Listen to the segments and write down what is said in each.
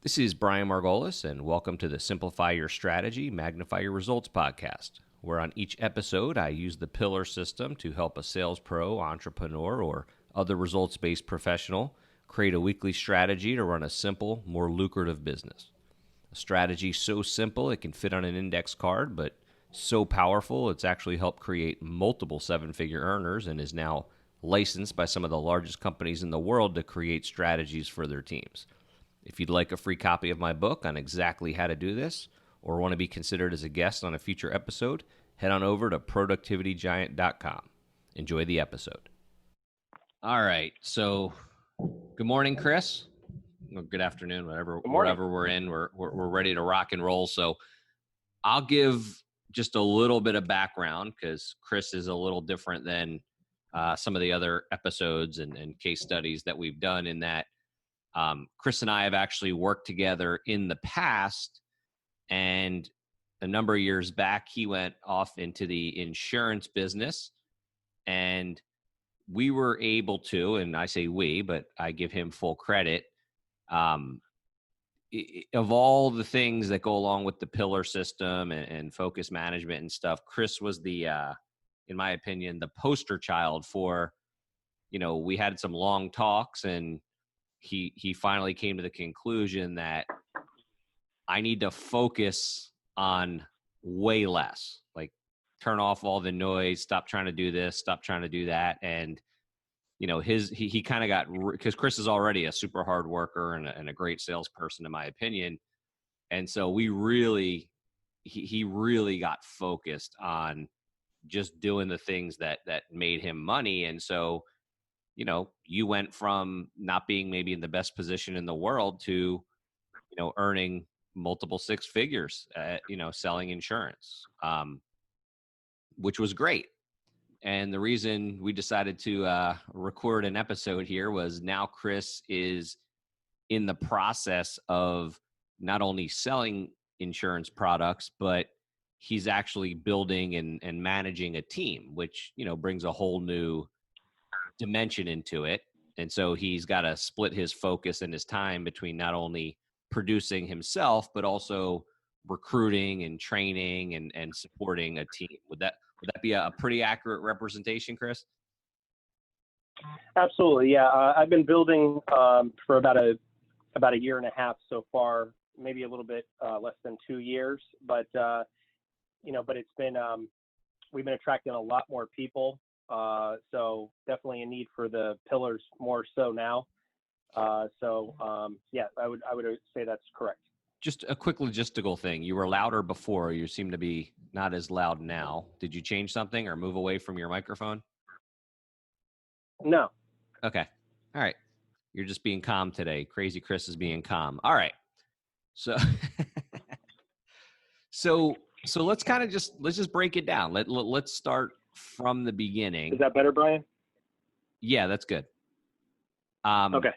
This is Brian Margolis, and welcome to the Simplify Your Strategy, Magnify Your Results podcast, where on each episode I use the pillar system to help a sales pro, entrepreneur, or other results-based professional create a weekly strategy to run a simple, more lucrative business. A strategy so simple it can fit on an index card, but so powerful it's actually helped create multiple seven-figure earners and is now licensed by some of the largest companies in the world to create strategies for their teams. If you'd like a free copy of my book on exactly how to do this, or want to be considered as a guest on a future episode, head on over to productivitygiant.com. Enjoy the episode. All right. So, good morning, Chris. Or good afternoon, wherever we're in. We're ready to rock and roll. So, I'll give just a little bit of background because Chris is a little different than some of the other episodes and case studies that we've done in that. Chris and I have actually worked together in the past, and a number of years back, he went off into the insurance business, and we were able to, and I say we, but I give him full credit, of all the things that go along with the pillar system and focus management and stuff, Chris was the, in my opinion, the poster child for, we had some long talks, and he finally came to the conclusion that I need to focus on way less, like turn off all the noise, stop trying to do this, stop trying to do that. And, he kind of got, because Chris is already a super hard worker and a great salesperson, in my opinion. And so he really got focused on just doing the things that made him money. And so, you went from not being maybe in the best position in the world to, earning multiple six figures, selling insurance, which was great. And the reason we decided to record an episode here was now Chris is in the process of not only selling insurance products, but he's actually building and managing a team, which, brings a whole new dimension into it. And so he's got to split his focus and his time between not only producing himself, but also recruiting and training and supporting a team. Would that be a pretty accurate representation, Chris? Absolutely. Yeah. I've been building for about a year and a half so far, maybe a little bit less than 2 years, but it's been, we've been attracting a lot more people. So definitely a need for the pillars more so now. Yeah, I would say that's correct. Just a quick logistical thing. You were louder before. You seem to be not as loud now. Did you change something or move away from your microphone? No. Okay. All right. You're just being calm today. Crazy Chris is being calm. All right. So, so let's kind of let's break it down. Let's start from the beginning. Is that better, Brian? Yeah, that's good. Okay.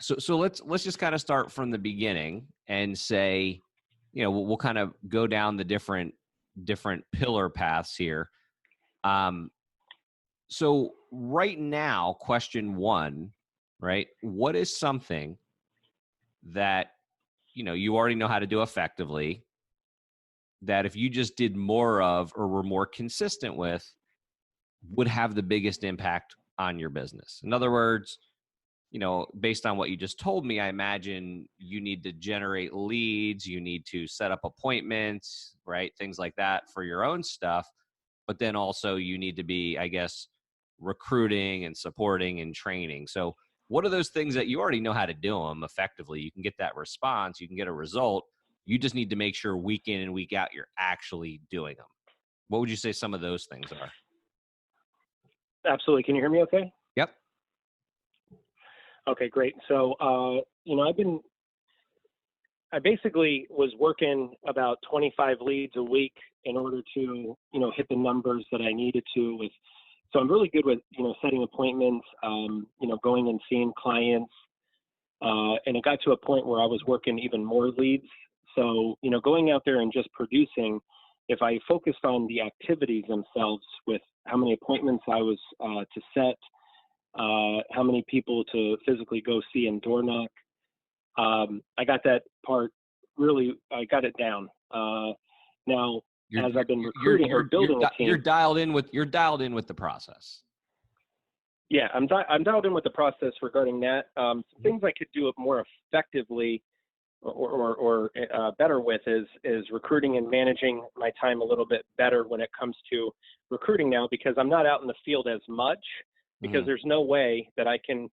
So let's just kind of start from the beginning and say, we'll kind of go down the different pillar paths here. So right now, question one, right? What is something that, you already know how to do effectively, that if you just did more of or were more consistent with, would have the biggest impact on your business? In other words, based on what you just told me, I imagine you need to generate leads, you need to set up appointments, right? Things like that for your own stuff. But then also you need to be, I guess, recruiting and supporting and training. So what are those things that you already know how to do them effectively? You can get that response, you can get a result. You just need to make sure week in and week out, you're actually doing them. What would you say some of those things are? Absolutely. Can you hear me okay? Yep. Okay, great. So, I basically was working about 25 leads a week in order to, hit the numbers that I needed to with. So I'm really good with, setting appointments, going and seeing clients. And it got to a point where I was working even more leads. So, going out there and just producing, if I focused on the activities themselves with how many appointments I was to set, how many people to physically go see and door knock, I got that part I got it down. Now, as I've been recruiting or building a team, you're dialed in with the process. Yeah, I'm dialed in with the process regarding that. Some things I could do more effectively or better with is recruiting and managing my time a little bit better when it comes to recruiting now, because I'm not out in the field as much, because there's no way that I can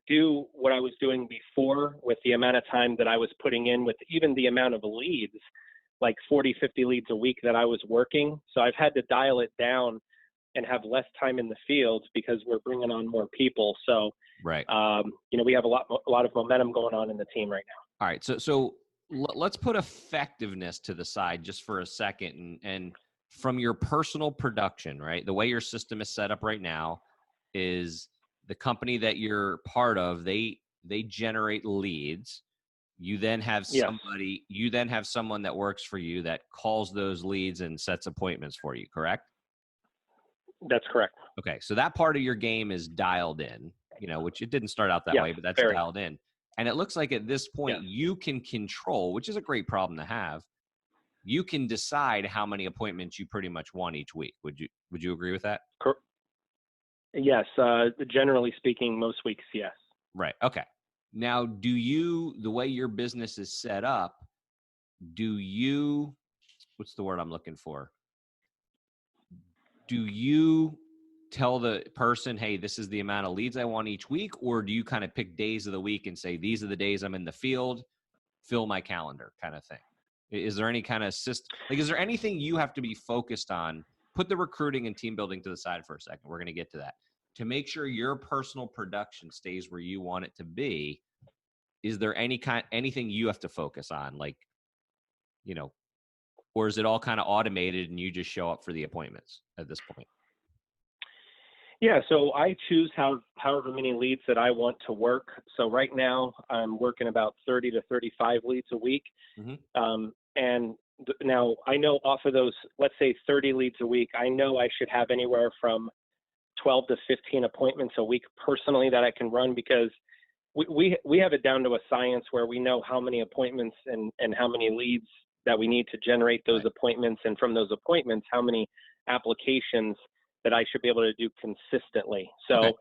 do what I was doing before with the amount of time that I was putting in, with even the amount of leads, like 40, 50 leads a week that I was working. So I've had to dial it down and have less time in the field because we're bringing on more people. So, right. We have a lot of momentum going on in the team right now. All right. So let's put effectiveness to the side just for a second. And from your personal production, right? The way your system is set up right now is the company that you're part of, they generate leads. You then have someone that works for you that calls those leads and sets appointments for you, correct? That's correct. Okay. So that part of your game is dialed in, which it didn't start out that way, but that's dialed in. And it looks like at this point you can control, which is a great problem to have. You can decide how many appointments you pretty much want each week. Would you agree with that? Yes. Generally speaking, most weeks, yes. Right. Okay. Now, the way your business is set up, what's the word I'm looking for? Do you tell the person, hey, this is the amount of leads I want each week? Or do you kind of pick days of the week and say, these are the days I'm in the field, fill my calendar kind of thing? Is there any kind of system? Like, is there anything you have to be focused on? Put the recruiting and team building to the side for a second. We're going to get to that. To make sure your personal production stays where you want it to be, is there anything you have to focus on? Like, or is it all kind of automated and you just show up for the appointments at this point? Yeah, so I choose however many leads that I want to work. So right now I'm working about 30 to 35 leads a week. And now I know off of those, let's say 30 leads a week, I know I should have anywhere from 12 to 15 appointments a week personally that I can run, because we have it down to a science where we know how many appointments and how many leads that we need to generate those appointments. And from those appointments, how many applications that I should be able to do consistently. So,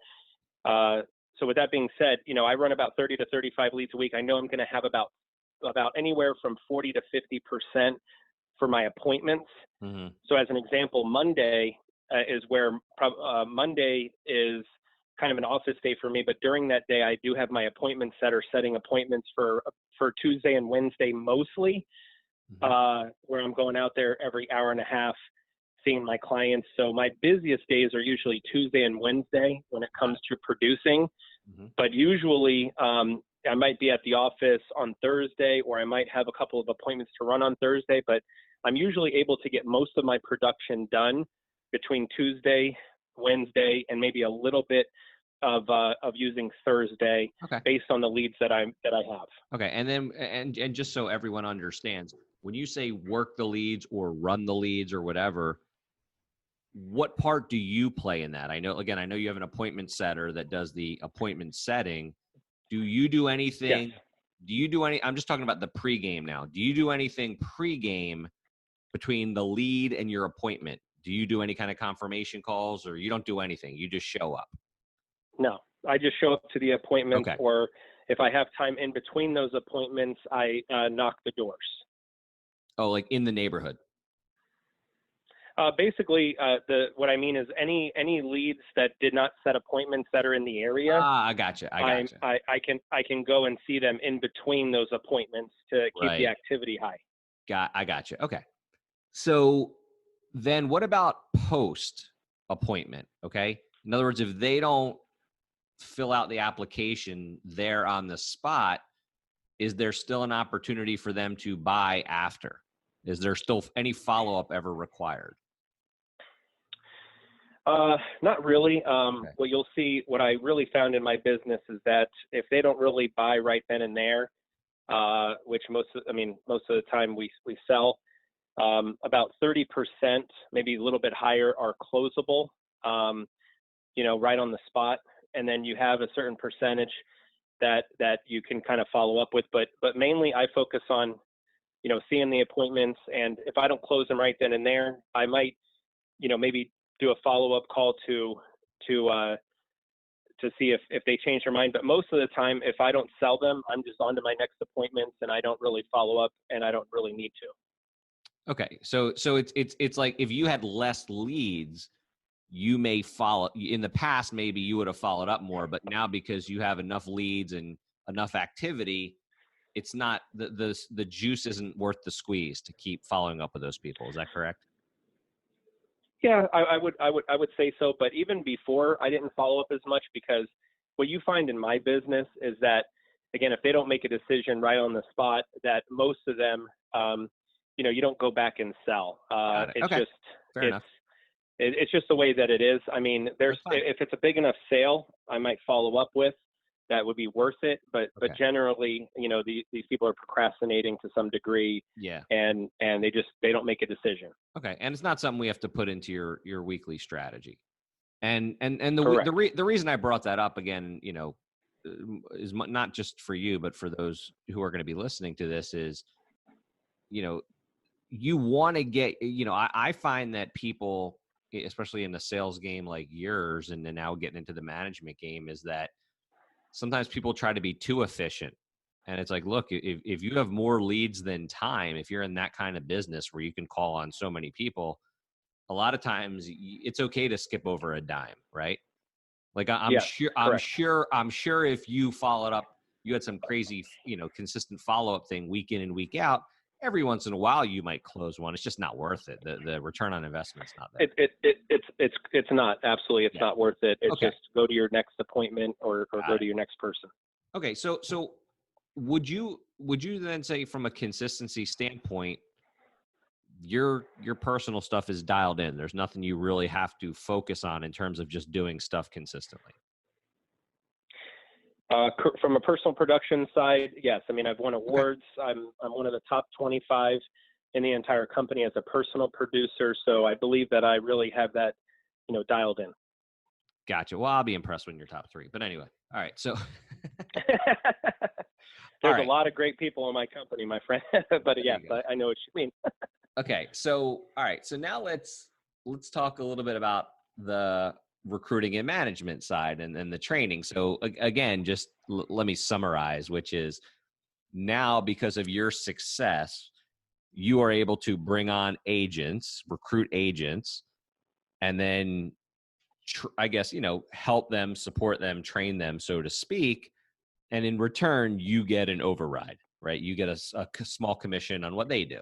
so with that being said, I run about 30 to 35 leads a week. I know I'm going to have about anywhere from 40 to 50% for my appointments. So as an example, Monday is where Monday is kind of an office day for me, but during that day, I do have my appointment setter setting appointments for Tuesday and Wednesday mostly, where I'm going out there every hour and a half seeing my clients. So my busiest days are usually Tuesday and Wednesday when it comes to producing, but usually I might be at the office on Thursday, or I might have a couple of appointments to run on Thursday, but I'm usually able to get most of my production done between Tuesday, Wednesday, and maybe a little bit of using Thursday based on the leads that I have. Okay. And then, and just so everyone understands, when you say work the leads or run the leads or whatever, what part do you play in that? I know you have an appointment setter that does the appointment setting. Do you do anything? Yes. I'm just talking about the pregame now. Do you do anything pregame between the lead and your appointment? Do you do any kind of confirmation calls, or you don't do anything? You just show up? No, I just show up to the appointment, or if I have time in between those appointments, I knock the doors. Oh, like in the neighborhood? Basically, what I mean is any leads that did not set appointments that are in the area. I gotcha. I can go and see them in between those appointments to keep the activity high. I gotcha. Okay. So then what about post appointment? Okay. In other words, if they don't fill out the application there on the spot, is there still an opportunity for them to buy after? Is there still any follow-up ever required? Not really. What I really found in my business is that if they don't really buy right then and there, which most of the time we sell, about 30%, maybe a little bit higher, are closable, right on the spot. And then you have a certain percentage that you can kind of follow up with. But mainly I focus on, seeing the appointments. And if I don't close them right then and there, I might, maybe do a follow-up call to see if they change their mind. But most of the time, if I don't sell them, I'm just on to my next appointments, and I don't really follow up, and I don't really need to. Okay. So it's like if you had less leads, you may follow. In the past, maybe you would have followed up more, but now because you have enough leads and enough activity, it's not the juice isn't worth the squeeze to keep following up with those people. Is that correct? Yeah, I would say so. But even before, I didn't follow up as much, because what you find in my business is that, again, if they don't make a decision right on the spot, that most of them, you don't go back and sell. It's okay. just Fair enough. It's just the way that it is. I mean, if it's a big enough sale, I might follow up with. That would be worth it. But generally, these people are procrastinating to some degree. Yeah. And they don't make a decision. Okay. And it's not something we have to put into your weekly strategy. And the reason I brought that up again, is not just for you, but for those who are going to be listening to this is, you want to get, I find that people, especially in the sales game like yours, and then now getting into the management game, is that sometimes people try to be too efficient. And it's like, look, if you have more leads than time, if you're in that kind of business where you can call on so many people, a lot of times it's okay to skip over a dime, right? Like I'm sure if you followed up, you had some crazy, consistent follow-up thing week in and week out, every once in a while you might close one. It's just not worth it. The return on investment's not there. It's not. Absolutely. It's not worth it. It's just go to your next appointment or go to your next person. Okay. So would you then say, from a consistency standpoint, your personal stuff is dialed in? There's nothing you really have to focus on in terms of just doing stuff consistently? From a personal production side, yes. I mean, I've won awards. Okay. I'm one of the top 25 in the entire company as a personal producer. So I believe that I really have that, dialed in. Gotcha. Well, I'll be impressed when you're top 3. But anyway, all right. So there's a lot of great people in my company, my friend. But yes, I know what you mean. Okay. So, all right. So now let's talk a little bit about the recruiting and management side and the training. So again, just let me summarize, which is, now because of your success, you are able to bring on agents, recruit agents, and then help them, support them, train them, so to speak. And in return, you get an override, right? You get a small commission on what they do.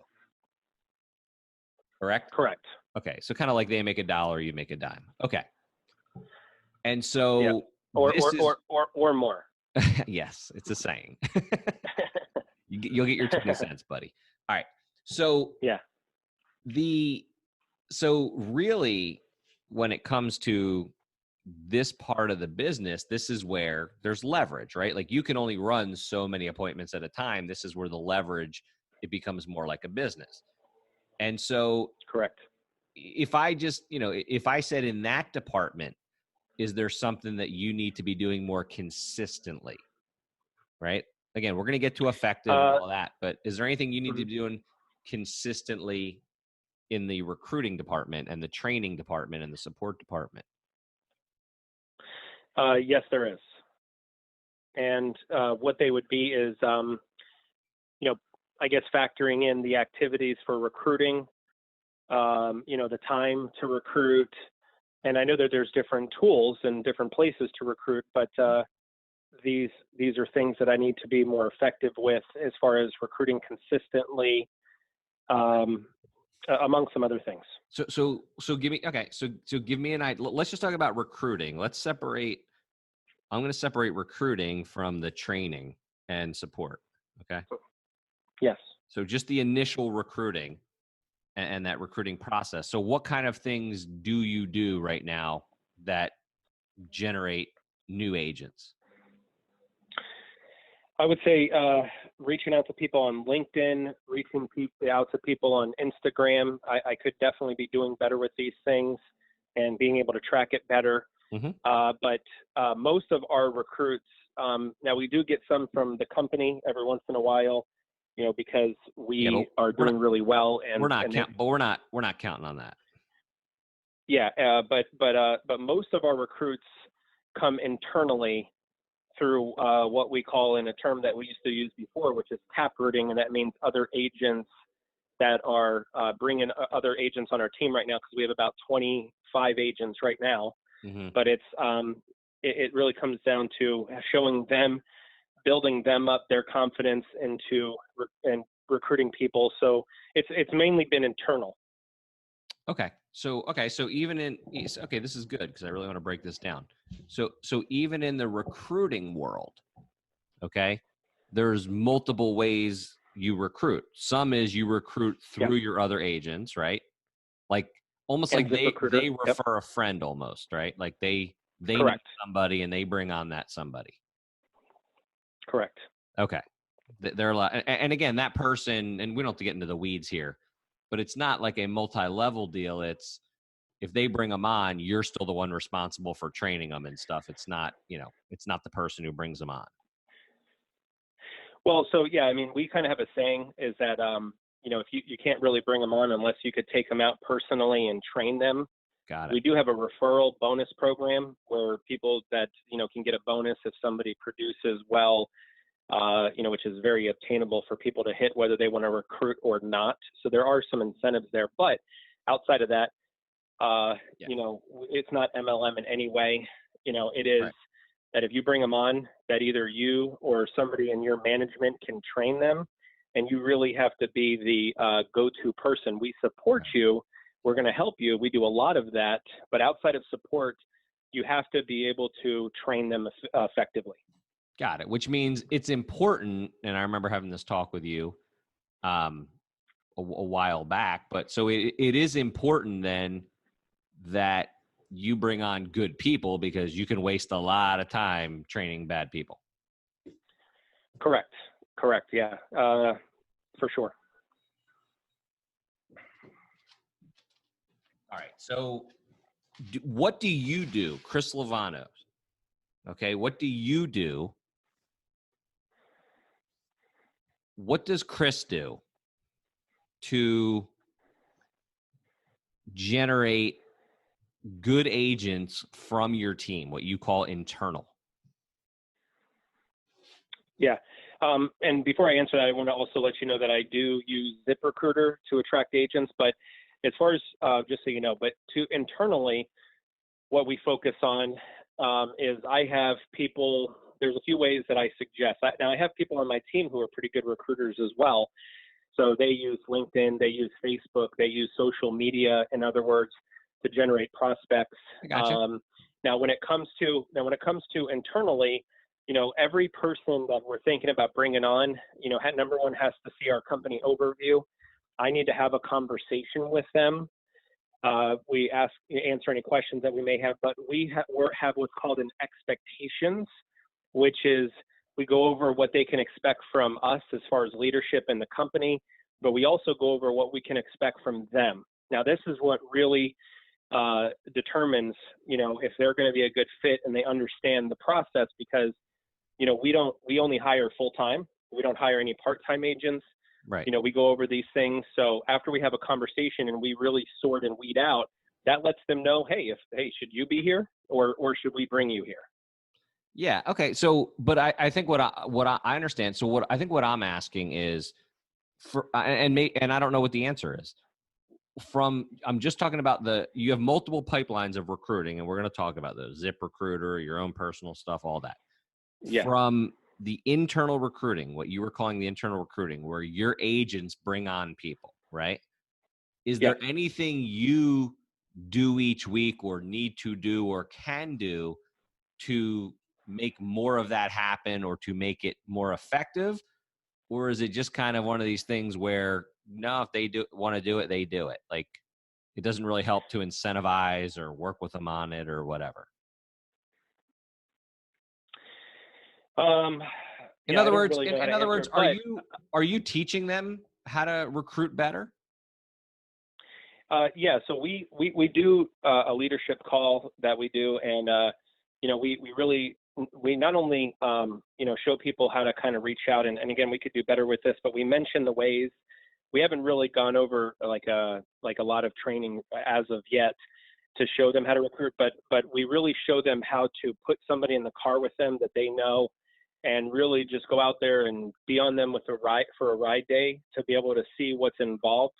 Correct? Correct. Okay. So kind of like they make $1, you make a dime. Okay. And so, or more. Yes, it's a saying. You'll get your 20 cents, buddy. All right. So so really, when it comes to this part of the business, this is where there's leverage, right? Like, you can only run so many appointments at a time. This is where the leverage, it becomes more like a business. And so, correct. If I just, if I said, in that department, is there something that you need to be doing more consistently, right? Again, we're going to get to effective and all that, but is there anything you need to be doing consistently in the recruiting department and the training department and the support department? Yes, there is. And what they would be is, I guess, factoring in the activities for recruiting, the time to recruit. And I know that there's different tools and different places to recruit, but these are things that I need to be more effective with, as far as recruiting consistently, among some other things. So give me, so give me an idea. Let's just talk about recruiting. I'm going to separate recruiting from the training and support. Okay. Yes. So just the initial recruiting and that recruiting process. So what kind of things do you do right now that generate new agents? I would say reaching out to people on LinkedIn, reaching out to people on Instagram. I could definitely be doing better with these things and being able to track it better. Mm-hmm. But most of our recruits Now we do get some from the company every once in a while, because we are doing really well, and we're not counting on that. Yeah, but most of our recruits come internally through what we call, in a term that we used to use before, which is tap rooting, and that means other agents that are bringing other agents on our team right now, because we have about 25 agents right now. Mm-hmm. But it really comes down to showing them, building them up, their confidence into and recruiting people. So it's mainly been internal. Okay. So this is good, because I really want to break this down. So even in the recruiting world, okay, there's multiple ways you recruit. Some is you recruit through your other agents, right? Like almost And like they ZipRecruiter. refer a friend almost, right? Like they know Correct. somebody and they bring on that somebody. Correct. Okay. They're a lot. And again, that person, and we don't have to get into the weeds here, but it's not like a multi-level deal. It's if they bring them on, you're still the one responsible for training them and stuff. It's not, it's not the person who brings them on. Well, so yeah, I mean, we kind of have a saying is that, if you can't really bring them on unless you could take them out personally and train them. Got it. We do have a referral bonus program where people that, can get a bonus if somebody produces well, which is very obtainable for people to hit, whether they want to recruit or not. So there are some incentives there, but outside of that, it's not MLM in any way. It is right. That if you bring them on, that either you or somebody in your management can train them, and you really have to be the go-to person. We support you. We're going to help you. We do a lot of that, but outside of support, you have to be able to train them effectively. Got it. Which means it's important. And I remember having this talk with you a while back, but so it is important then that you bring on good people, because you can waste a lot of time training bad people. Correct. Yeah. For sure. All right. So what do you do, Chris Lovano? Okay. What do you do? What does Chris do to generate good agents from your team, what you call internal? Yeah. And before I answer that, I want to also let you know that I do use ZipRecruiter to attract agents. But as far as, just so you know, but to internally, what we focus on is I have people, there's a few ways that I suggest. Now, I have people on my team who are pretty good recruiters as well. So they use LinkedIn, they use Facebook, they use social media, in other words, to generate prospects. I gotcha. Now, when it comes to internally, every person that we're thinking about bringing on, number one has to see our company overview. I need to have a conversation with them. We answer any questions that we may have, but we have what's called an expectations, which is we go over what they can expect from us as far as leadership in the company, but we also go over what we can expect from them. Now, this is what really determines, if they're going to be a good fit and they understand the process, because, we only hire full-time. We don't hire any part-time agents. Right. We go over these things. So after we have a conversation and we really sort and weed out, that lets them know, hey, should you be here or should we bring you here? Yeah. Okay. So, but I think what I understand. So what I'm asking is and I don't know what the answer is. I'm just talking about you have multiple pipelines of recruiting, and we're going to talk about those: ZipRecruiter, your own personal stuff, all that. Yeah. From the internal recruiting, what you were calling the internal recruiting, where your agents bring on people, right? Is there anything you do each week or need to do or can do to make more of that happen or to make it more effective? Or is it just kind of one of these things where, no, if they want to do it, they do it? Like, it doesn't really help to incentivize or work with them on it or whatever. In other words, are you teaching them how to recruit better? So we do a leadership call that we do, and we really we not only, show people how to kind of reach out, and again, we could do better with this, but we mention the ways. We haven't really gone over like a lot of training as of yet to show them how to recruit, but we really show them how to put somebody in the car with them that they know, and really just go out there and be on them with a ride day to be able to see what's involved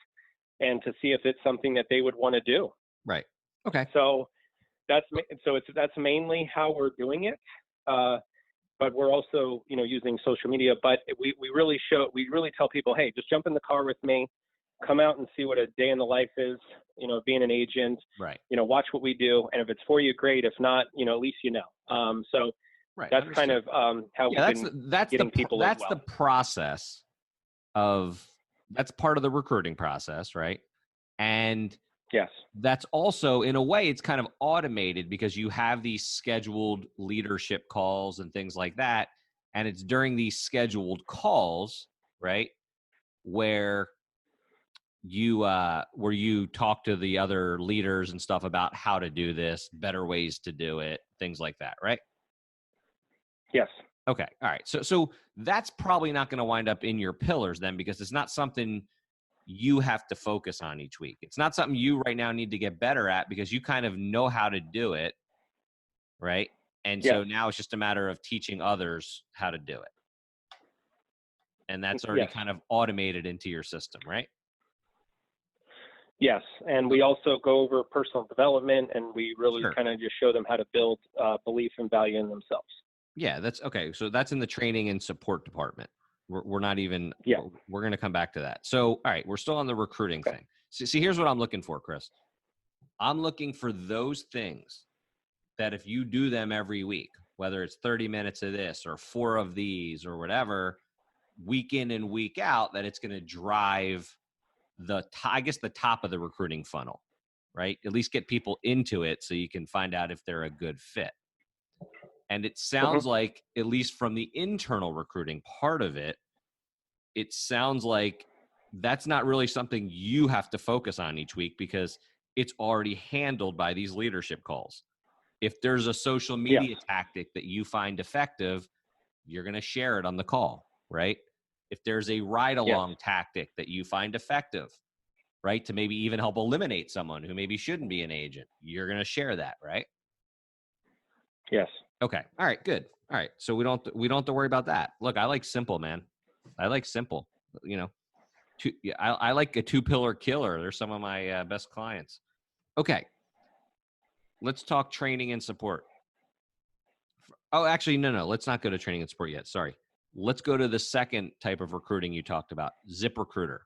and to see if it's something that they would want to do. Right. Okay. So that's mainly how we're doing it. But we're also, using social media, but we really tell people, hey, just jump in the car with me, come out and see what a day in the life is, being an agent, right. Watch what we do. And if it's for you, great. If not, at least so right. That's Understood. kind of how we've been getting people as well. That's the process that's part of the recruiting process, right? And yes, that's also, in a way, it's kind of automated because you have these scheduled leadership calls and things like that. And it's during these scheduled calls, right, where you talk to the other leaders and stuff about how to do this, better ways to do it, things like that, right? Yes. Okay. All right. So that's probably not going to wind up in your pillars then, because it's not something you have to focus on each week. It's not something you right now need to get better at because you kind of know how to do it, right? And so now it's just a matter of teaching others how to do it. And that's already kind of automated into your system, right? Yes. And we also go over personal development, and we really kind of just show them how to build belief and value in themselves. Yeah, that's okay. So that's in the training and support department. We're not even, we're going to come back to that. So, all right, we're still on the recruiting thing. So, see, here's what I'm looking for, Chris. I'm looking for those things that if you do them every week, whether it's 30 minutes of this or 4 of these or whatever, week in and week out, that it's going to drive the top of the recruiting funnel, right? At least get people into it so you can find out if they're a good fit. And it sounds like, at least from the internal recruiting part of it, it sounds like that's not really something you have to focus on each week because it's already handled by these leadership calls. If there's a social media tactic that you find effective, you're going to share it on the call, right? If there's a ride-along tactic that you find effective, right, to maybe even help eliminate someone who maybe shouldn't be an agent, you're going to share that, right? Yes. Okay. All right. Good. All right. So we don't have to worry about that. Look, I like simple, man. I like simple. I like a 2-pillar killer. They're some of my best clients. Okay. Let's talk training and support. Oh, actually, no. Let's not go to training and support yet. Sorry. Let's go to the second type of recruiting you talked about, ZipRecruiter.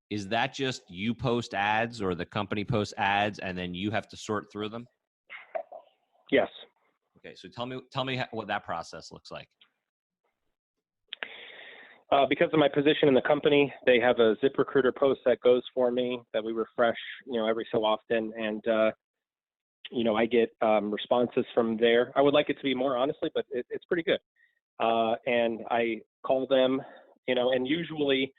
Is that just you post ads or the company posts ads and then you have to sort through them? Yes. Okay, so tell me what that process looks like. Because of my position in the company, they have a ZipRecruiter post that goes for me that we refresh, every so often, and I get responses from there. I would like it to be more, honestly, but it's pretty good. And I call them, and usually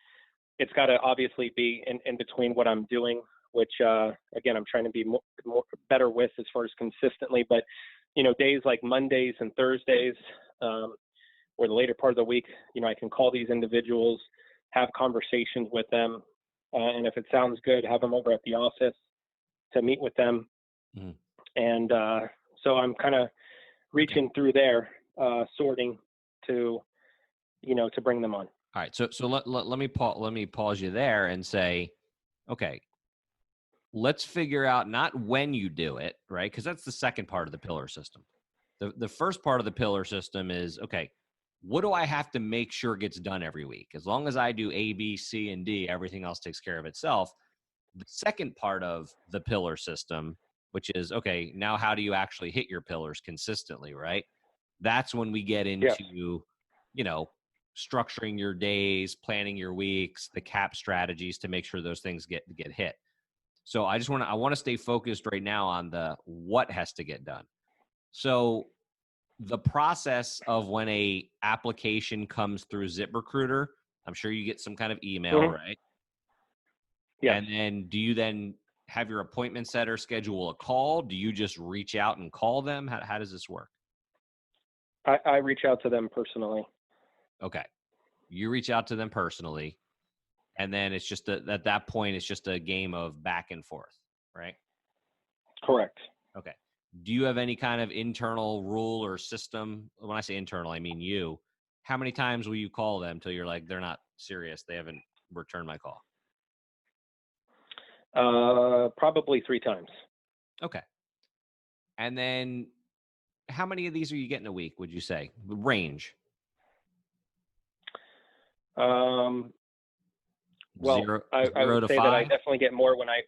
it's got to obviously be in between what I'm doing, which again I'm trying to be more better with as far as consistently, but. Days like Mondays and Thursdays, or the later part of the week, I can call these individuals, have conversations with them, and if it sounds good, have them over at the office to meet with them. Mm-hmm. And so I'm kind of reaching through there, sorting to bring them on. All right. So let me pause you there and say, okay, let's figure out not when you do it, right? Because that's the second part of the pillar system. The first part of the pillar system is, okay, what do I have to make sure gets done every week? As long as I do A, B, C, and D, everything else takes care of itself. The second part of the pillar system, which is, okay, now how do you actually hit your pillars consistently, right? That's when we get into, structuring your days, planning your weeks, the CAP strategies to make sure those things get hit. So I want to stay focused right now on the what has to get done. So the process of when a application comes through ZipRecruiter, I'm sure you get some kind of email, right? Yeah. And then do you then have your appointment setter schedule a call? Do you just reach out and call them? How does this work? I reach out to them personally. Okay. You reach out to them personally, and then it's just at that point, it's just a game of back and forth, right? Correct. Okay. Do you have any kind of internal rule or system? When I say internal, I mean you. How many times will you call them till you're like, they're not serious, they haven't returned my call? Probably 3 times. Okay. And then how many of these are you getting a week, would you say? Range? Well, Zero I would to say that I 5? definitely get more when I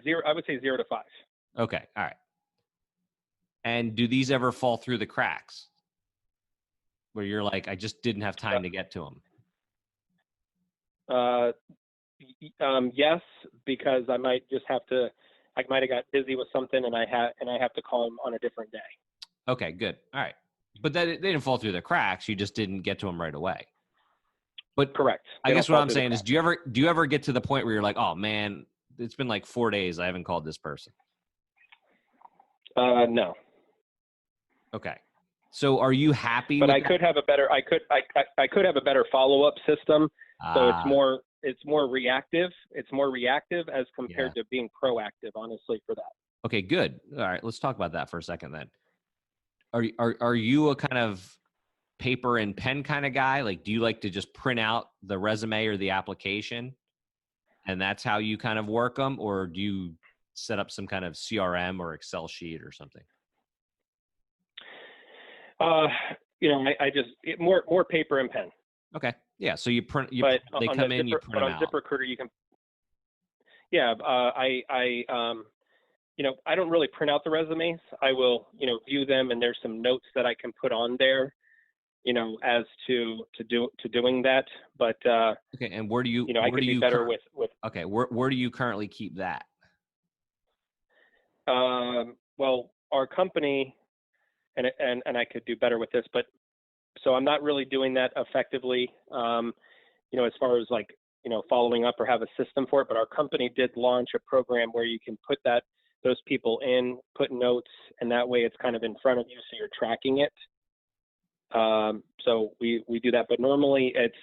zero. I would say 0 to 5. Okay. All right. And do these ever fall through the cracks where you're like, I just didn't have time to get to them? Yes, because I might have got busy with something and I have to call them on a different day. Okay, good. All right. But they didn't fall through the cracks. You just didn't get to them right away. But correct. I guess what I'm saying is, do you ever get to the point where you're like, oh man, it's been like 4 days, I haven't called this person? No. Okay. So are you happy? But I could have a better follow-up system. So it's more reactive. It's more reactive as compared to being proactive, honestly, for that. Okay, good. All right, let's talk about that for a second then. Are you a kind of paper and pen kind of guy? Like, do you like to just print out the resume or the application and that's how you kind of work them? Or do you set up some kind of CRM or Excel sheet or something? I just more paper and pen. Okay. Yeah. So you print, you but print them out. ZipRecruiter, you can. Yeah. I don't really print out the resumes. I will, view them, and there's some notes that I can put on there, as to doing that. But okay. And where do you? I could be better with. Okay. Where do you currently keep that? Well, our company, and I could do better with this, but so I'm not really doing that effectively. As far as following up or have a system for it. But our company did launch a program where you can put those people in, put notes, and that way it's kind of in front of you, so you're tracking it. So we do that, but normally it's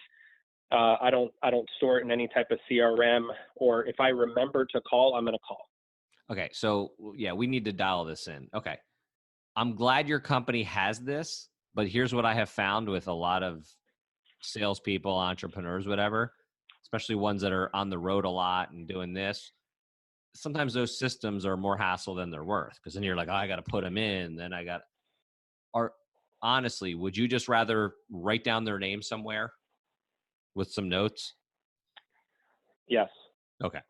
I don't store it in any type of CRM, or if I remember to call, I'm going to call. Okay, so yeah, we need to dial this in. Okay, I'm glad your company has this, but here's what I have found with a lot of salespeople, entrepreneurs, whatever, especially ones that are on the road a lot and doing this. Sometimes those systems are more hassle than they're worth, because then you're like, oh, I got to put them in. Then honestly, would you just rather write down their name somewhere with some notes? Yes. Okay.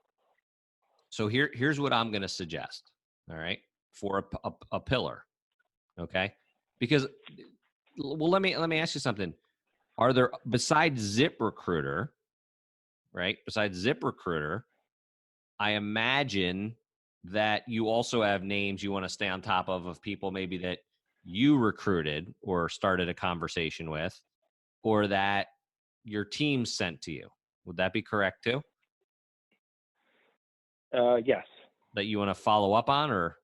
So here's what I'm going to suggest. All right. For a pillar. Okay. Because, well, let me ask you something. Are there, besides ZipRecruiter, right? Besides ZipRecruiter, I imagine that you also have names you want to stay on top of people maybe that you recruited or started a conversation with, or that your team sent to you. Would that be correct too? Yes. That you want to follow up on, or?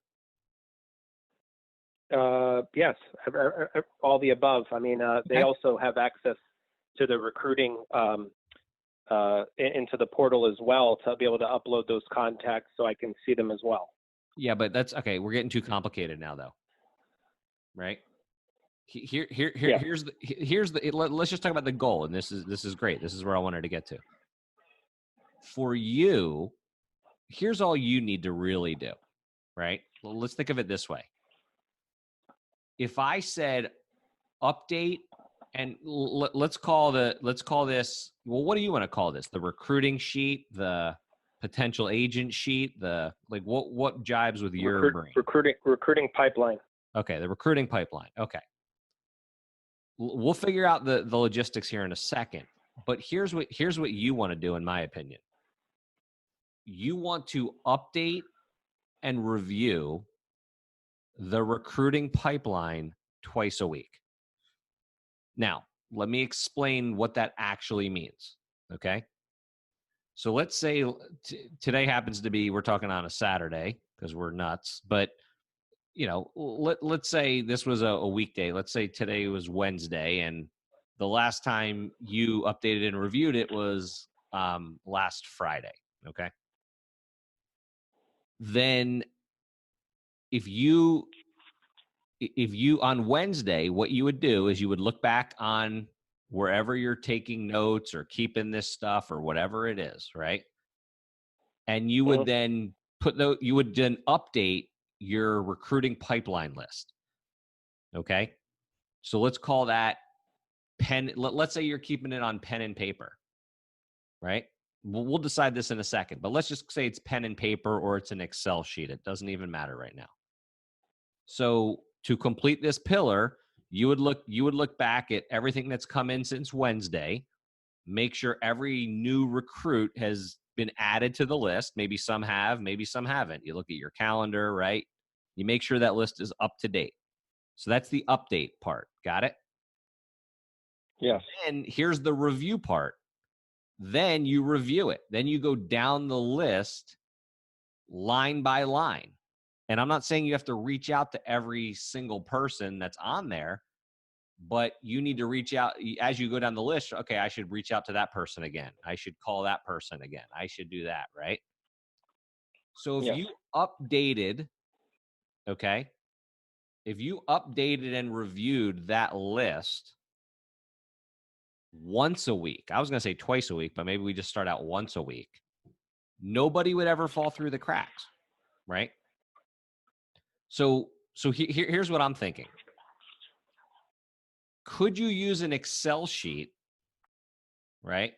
Yes, all the above. I mean, they also have access to the recruiting into the portal as well, to be able to upload those contacts so I can see them as well. Yeah, but that's okay. We're getting too complicated now, though, right? Here's the. Let's just talk about the goal, and this is great. This is where I wanted to get to. For you, here's all you need to really do, right? Well, let's think of it this way. If I said update, and let's call this, well, what do you want to call this? The recruiting sheet, the potential agent sheet, what jives with your brain? Recruiting pipeline. Okay, the recruiting pipeline. Okay. We'll figure out the logistics here in a second, but here's what you want to do, in my opinion. You want to update and review the recruiting pipeline twice a week. Now, let me explain what that actually means, okay? So let's say today happens to be, we're talking on a Saturday because we're nuts, but let's say this was a weekday. Let's say today was Wednesday, and the last time you updated and reviewed it was last Friday. Okay. Then if you on Wednesday, what you would do is you would look back on wherever you're taking notes or keeping this stuff or whatever it is, right? And you would then update your recruiting pipeline list. Okay. So let's call that pen. Let's say you're keeping it on pen and paper, right? We'll decide this in a second, but let's just say it's pen and paper or it's an Excel sheet. It doesn't even matter right now. So to complete this pillar, you would look back at everything that's come in since Wednesday, make sure every new recruit has been added to the list. Maybe some have, maybe some haven't. You look at your calendar, right? You make sure that list is up to date. So that's the update part. Got it? Yes. And here's the review part. Then you review it. Then you go down the list line by line. And I'm not saying you have to reach out to every single person that's on there, but you need to reach out as you go down the list. Okay, I should reach out to that person again. I should call that person again. I should do that, right? So if you updated, okay, if you updated and reviewed that list once a week, I was going to say twice a week, but maybe we just start out once a week, nobody would ever fall through the cracks, right? So here's what I'm thinking. Could you use an Excel sheet, right?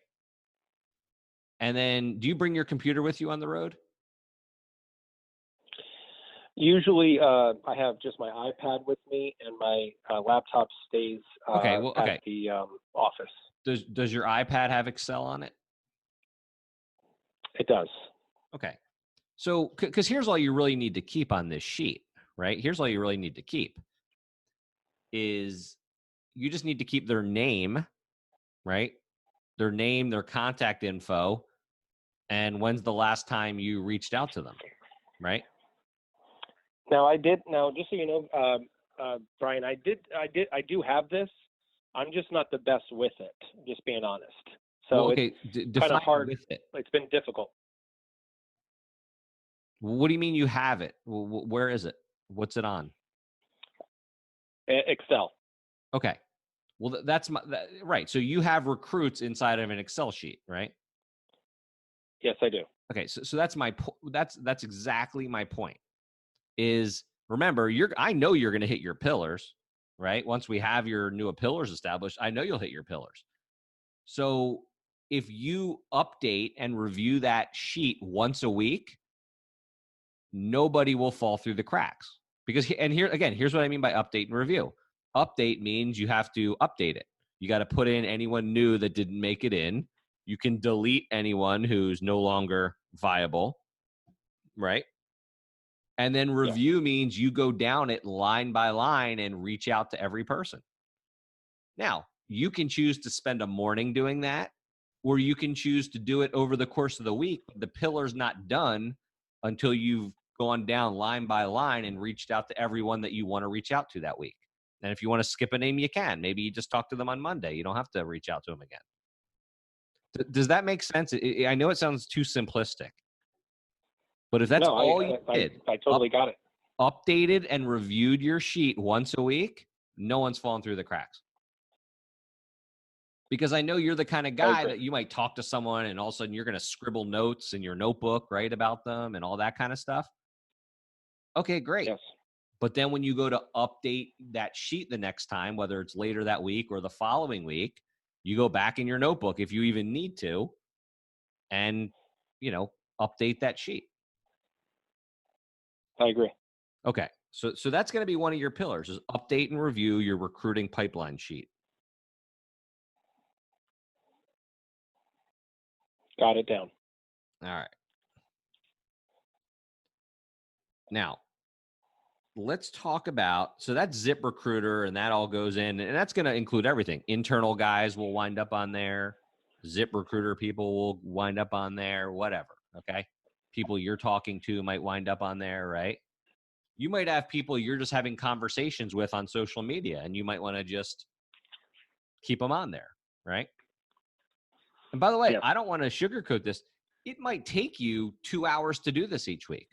And then do you bring your computer with you on the road? Usually, I have just my iPad with me, and my laptop stays at the office. Does your iPad have Excel on it? It does. Okay. So, because here's all you really need to keep on this sheet, right? Here's all you really need to keep is you just need to keep their name, right? Their name, their contact info, and when's the last time you reached out to them, right? Now just so you know, Brian, I do have this. I'm just not the best with it, just being honest. So it's kind of hard. With it. It's been difficult. What do you mean you have it? Where is it? What's it on? Excel. Okay. Well, that's right. So you have recruits inside of an Excel sheet, right? Yes, I do. Okay. So that's that's exactly my point. Is remember, I know you're going to hit your pillars, right? Once we have your new pillars established, I know you'll hit your pillars. So if you update and review that sheet once a week, nobody will fall through the cracks. Because, and here's what I mean by update and review. Update means you have to update it. You got to put in anyone new that didn't make it in. You can delete anyone who's no longer viable, right? And then review means you go down it line by line and reach out to every person. Now, you can choose to spend a morning doing that, or you can choose to do it over the course of the week. The pillar's not done until you've gone down line by line and reached out to everyone that you want to reach out to that week. And if you want to skip a name, you can. Maybe you just talk to them on Monday. You don't have to reach out to them again. Does that make sense? I know it sounds too simplistic. But if that's all you did, I totally got it. Updated and reviewed your sheet once a week, no one's falling through the cracks. Because I know you're the kind of guy that you might talk to someone and all of a sudden you're going to scribble notes in your notebook, right, about them and all that kind of stuff. Okay, great. Yes. But then when you go to update that sheet the next time, whether it's later that week or the following week, you go back in your notebook if you even need to and, update that sheet. I agree. Okay. So that's going to be one of your pillars is update and review your recruiting pipeline sheet. Got it down. All right. Now, let's talk about, so that's ZipRecruiter and that all goes in, and that's going to include everything. Internal guys will wind up on there. ZipRecruiter people will wind up on there, whatever. Okay. People you're talking to might wind up on there, right? You might have people you're just having conversations with on social media, and you might want to just keep them on there, right? And by the way, Yes. I don't want to sugarcoat this. It might take you 2 hours to do this each week,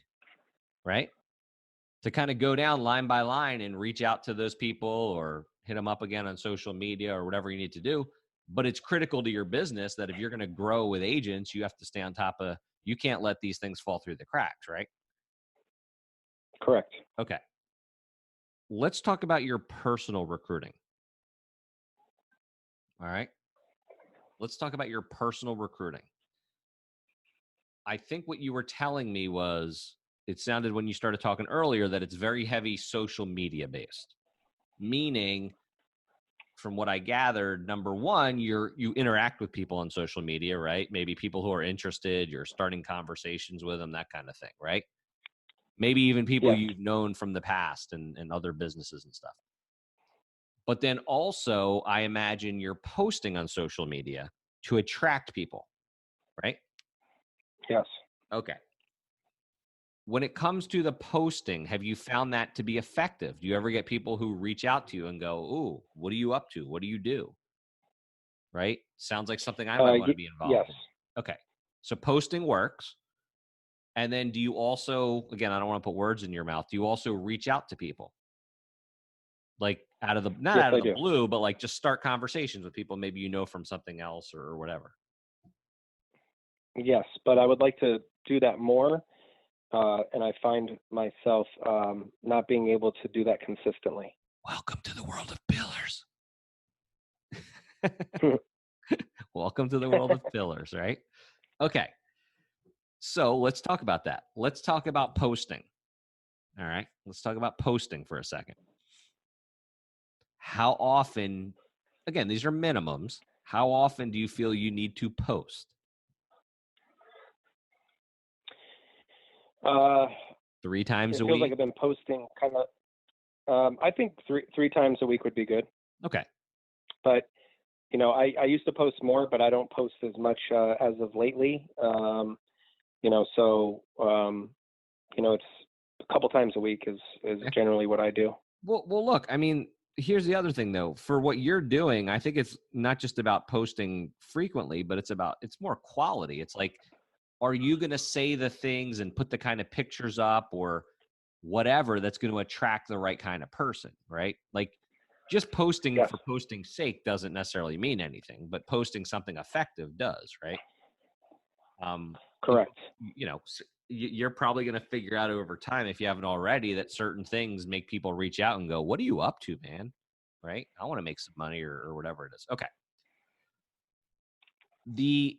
right? To kind of go down line by line and reach out to those people or hit them up again on social media or whatever you need to do. But it's critical to your business that if you're going to grow with agents, you have to stay on top of, you can't let these things fall through the cracks, right? Correct. Okay. Let's talk about your personal recruiting. All right. Let's talk about your personal recruiting. I think what you were telling me was, it sounded when you started talking earlier that it's very heavy social media based, meaning from what I gathered, number one, you interact with people on social media, right? Maybe people who are interested, you're starting conversations with them, that kind of thing, right? Maybe even people you've known from the past and other businesses and stuff. But then also, I imagine you're posting on social media to attract people, right? Yes. Okay. When it comes to the posting, have you found that to be effective? Do you ever get people who reach out to you and go, "Ooh, what are you up to? What do you do?" Right? Sounds like something I might want to be involved in. Okay. So posting works. And then do you also, again, I don't want to put words in your mouth. Do you also reach out to people? Like out of the, not Yes, out of I the do. blue, but like just start conversations with people maybe you know from something else or whatever. Yes, but I would like to do that more. And I find myself not being able to do that consistently. Welcome to the world of pillars. Welcome to the world of pillars, right? Okay. So let's talk about that. Let's talk about posting. All right. Let's talk about posting for a second. How often, again, these are minimums. How often do you feel you need to post? 3 times a It feels week? like I've been posting kind of, I think three times a week would be good. Okay. But, you know, I used to post more, but I don't post as much as of lately. You know, so, you know, it's a couple times a week is generally what I do. Well, look, I mean, here's the other thing though. For what you're doing, I think it's not just about posting frequently, but it's more quality. It's like, are you going to say the things and put the kind of pictures up or whatever that's going to attract the right kind of person, right? Like just posting for posting's sake doesn't necessarily mean anything, but posting something effective does, right? Correct. You know, you're probably going to figure out over time, if you haven't already, that certain things make people reach out and go, "What are you up to, man?" Right? I want to make some money or whatever it is. Okay.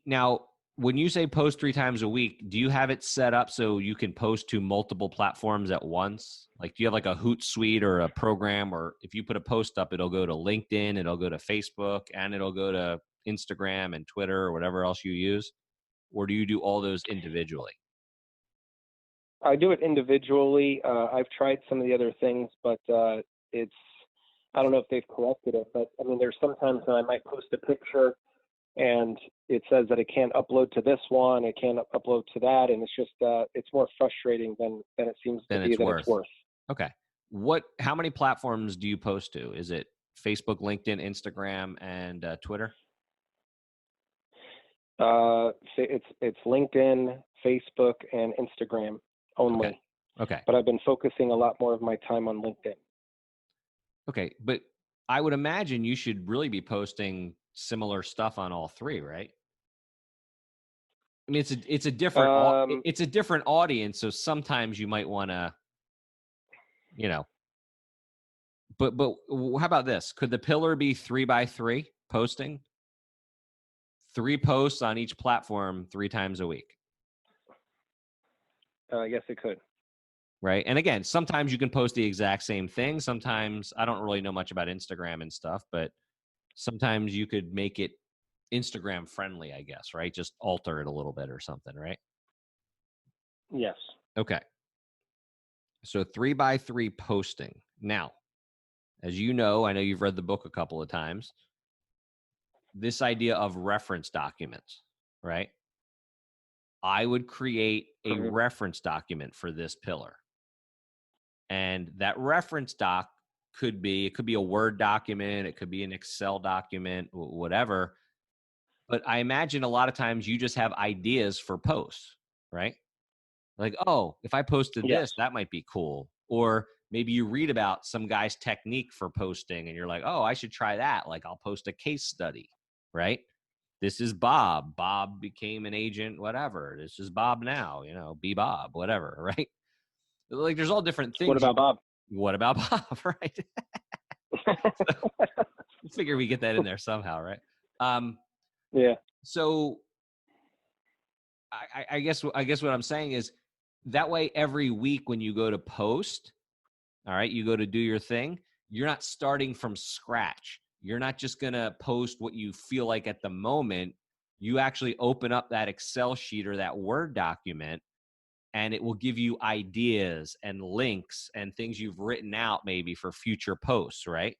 Now, when you say post 3 times a week, do you have it set up so you can post to multiple platforms at once? Like, do you have like a Hootsuite or a program, or if you put a post up, it'll go to LinkedIn, it'll go to Facebook, and it'll go to Instagram and Twitter or whatever else you use? Or do you do all those individually? I do it individually. I've tried some of the other things, but it's, I don't know if they've corrected it, but I mean, there's sometimes that I might post a picture and it says that it can't upload to this one, it can't upload to that, and it's just it's more frustrating than it seems to be. It's worth. Okay. How many platforms do you post to? Is it Facebook, LinkedIn, Instagram, and Twitter? It's LinkedIn, Facebook, and Instagram only. Okay. But I've been focusing a lot more of my time on LinkedIn. Okay, but I would imagine you should really be posting similar stuff on all 3, right? I mean, it's a different audience, so sometimes you might want to, you know. But how about this? Could the pillar be 3 by 3 posting? 3 posts on each platform 3 times a week. Yes, it could. Right. And again, sometimes you can post the exact same thing. Sometimes I don't really know much about Instagram and stuff, but sometimes you could make it Instagram friendly, I guess, right? Just alter it a little bit or something, right? Yes. Okay. So 3 by 3 posting. Now, as you know, I know you've read the book a couple of times. This idea of reference documents, right? I would create a reference document for this pillar. And that reference doc could be a Word document, it could be an Excel document, whatever. But I imagine a lot of times you just have ideas for posts, right? Like, oh, if I posted Yes. this, that might be cool. Or maybe you read about some guy's technique for posting and you're like, oh, I should try that. Like, I'll post a case study, right? This is Bob. Bob became an agent, whatever. This is Bob now, be Bob, whatever, right? Like, there's all different things. What about Bob? What about Bob, right? So, figure we get that in there somehow, right? Yeah. So I guess what I'm saying is that way every week when you go to post, all right, you go to do your thing, you're not starting from scratch. You're not just going to post what you feel like at the moment. You actually open up that Excel sheet or that Word document, and it will give you ideas and links and things you've written out maybe for future posts, right?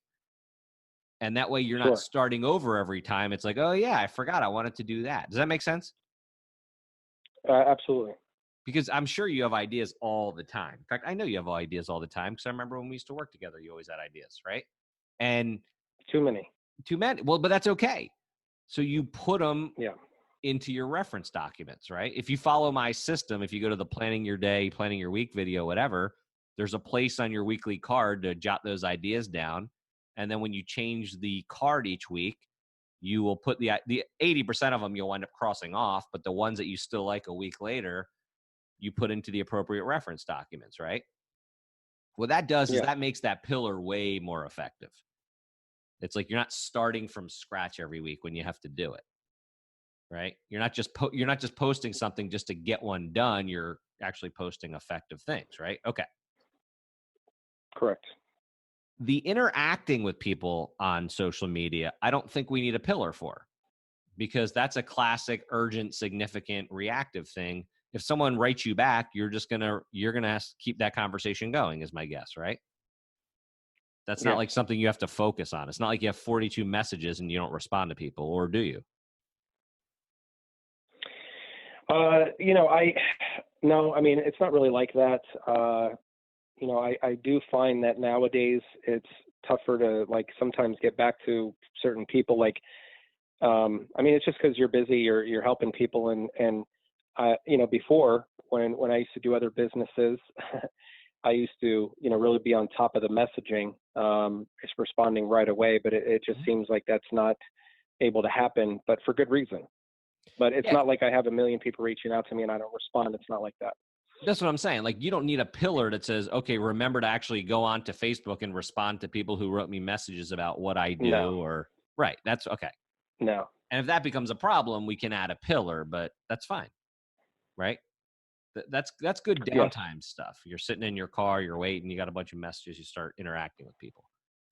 And that way you're not starting over every time. It's like, oh yeah, I forgot I wanted to do that. Does that make sense? Absolutely. Because I'm sure you have ideas all the time. In fact, I know you have ideas all the time because I remember when we used to work together, you always had ideas, right? And too many. Well, but that's okay. So you put them Yeah. into your reference documents, right? If you follow my system, if you go to the planning your day, planning your week video, whatever, there's a place on your weekly card to jot those ideas down. And then when you change the card each week, you will put the 80% of them you'll end up crossing off, but the ones that you still like a week later, you put into the appropriate reference documents, right? What that does is that makes that pillar way more effective. It's like you're not starting from scratch every week when you have to do it, right? You're not just posting something just to get one done. You're actually posting effective things, right? Okay. Correct. The interacting with people on social media, I don't think we need a pillar for, because that's a classic, urgent, significant, reactive thing. If someone writes you back, you're gonna keep that conversation going, is my guess, right? That's not like something you have to focus on. It's not like you have 42 messages and you don't respond to people, or do you? No, I mean, it's not really like that. I do find that nowadays it's tougher to sometimes get back to certain people. It's just because you're busy, you're helping people, and before when I used to do other businesses, I used to really be on top of the messaging, just responding right away. But it just seems like that's not able to happen, but for good reason. But it's not like I have a million people reaching out to me and I don't respond. It's not like that. That's what I'm saying. Like, you don't need a pillar that says, okay, remember to actually go on to Facebook and respond to people who wrote me messages about what I do. No. Right. That's okay. No. And if that becomes a problem, we can add a pillar, but that's fine. Right. That's good downtime stuff. You're sitting in your car, you're waiting, you got a bunch of messages, you start interacting with people.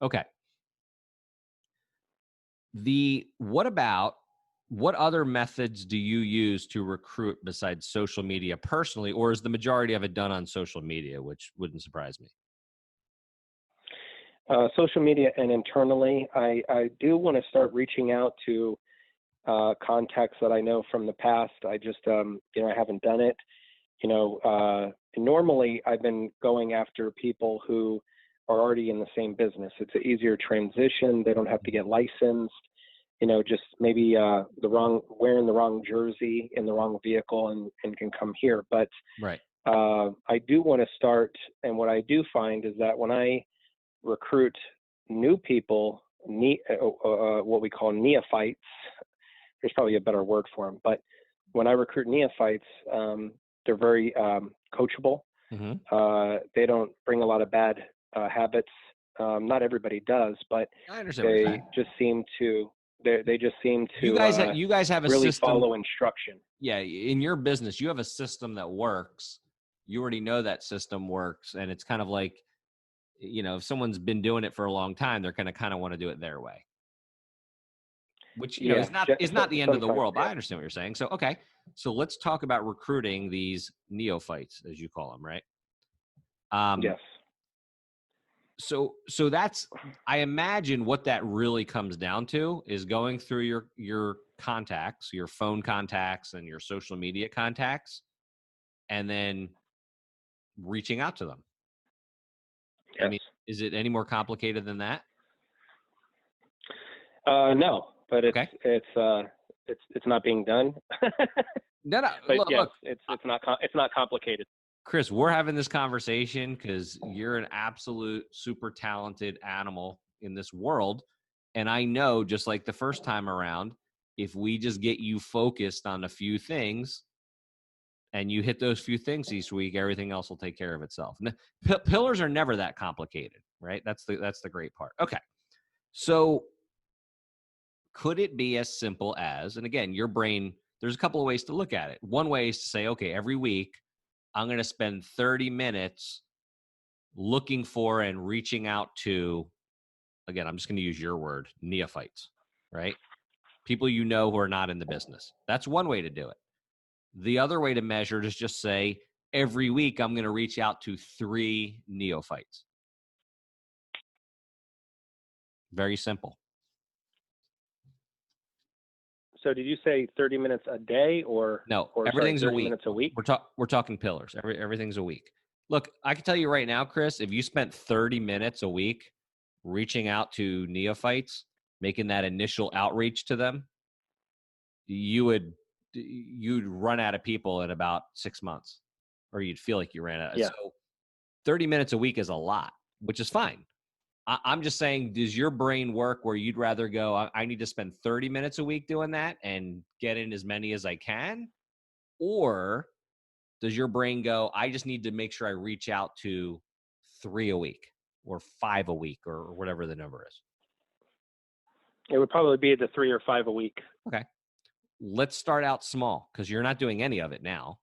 Okay. What other methods do you use to recruit besides social media personally, or is the majority of it done on social media, which wouldn't surprise me? Social media and internally, I do want to start reaching out to contacts that I know from the past. I just, I haven't done it. Normally I've been going after people who are already in the same business. It's an easier transition. They don't have to get licensed. Just maybe wearing the wrong jersey in the wrong vehicle and can come here. But right. I do want to start, and what I do find is that when I recruit new people, what we call neophytes, there's probably a better word for them, but when I recruit neophytes, they're very coachable. Mm-hmm. They don't bring a lot of bad habits. Not everybody does, but they just seem to. They just seem to. You guys have a really system. Follow instruction. Yeah, in your business, you have a system that works. You already know that system works, and it's kind of like, if someone's been doing it for a long time, they're going to kind of want to do it their way. Which is not the end of the world. But I understand what you're saying. So okay, so let's talk about recruiting these neophytes, as you call them, right? Yes. So that's, I imagine what that really comes down to is going through your contacts, your phone contacts and your social media contacts, and then reaching out to them. I mean, is it any more complicated than that? No, but Okay. it's not being done. No, But look, yes, look, it's not complicated. Chris, we're having this conversation because you're an absolute super talented animal in this world. And I know, just like the first time around, if we just get you focused on a few things and you hit those few things each week, everything else will take care of itself. Pillars are never that complicated, right? That's the great part. Okay. So could it be as simple as, and again, your brain, there's a couple of ways to look at it. One way is to say, okay, every week I'm going to spend 30 minutes looking for and reaching out to, again, I'm just going to use your word, neophytes, right? People you know who are not in the business. That's one way to do it. The other way to measure it is just say, every week I'm going to reach out to 3 neophytes. Very simple. So did you say 30 minutes a day or No, or everything's 30 a week. minutes a week? We're talking pillars. Everything's a week. Look, I can tell you right now, Chris, if you spent 30 minutes a week reaching out to neophytes, making that initial outreach to them, you'd run out of people in about 6 months, or you'd feel like you ran out. Yeah. So 30 minutes a week is a lot, which is fine. I'm just saying, does your brain work where you'd rather go, I need to spend 30 minutes a week doing that and get in as many as I can? Or does your brain go, I just need to make sure I reach out to 3 a week or 5 a week or whatever the number is? It would probably be the 3 or 5 a week. Okay. Let's start out small because you're not doing any of it now,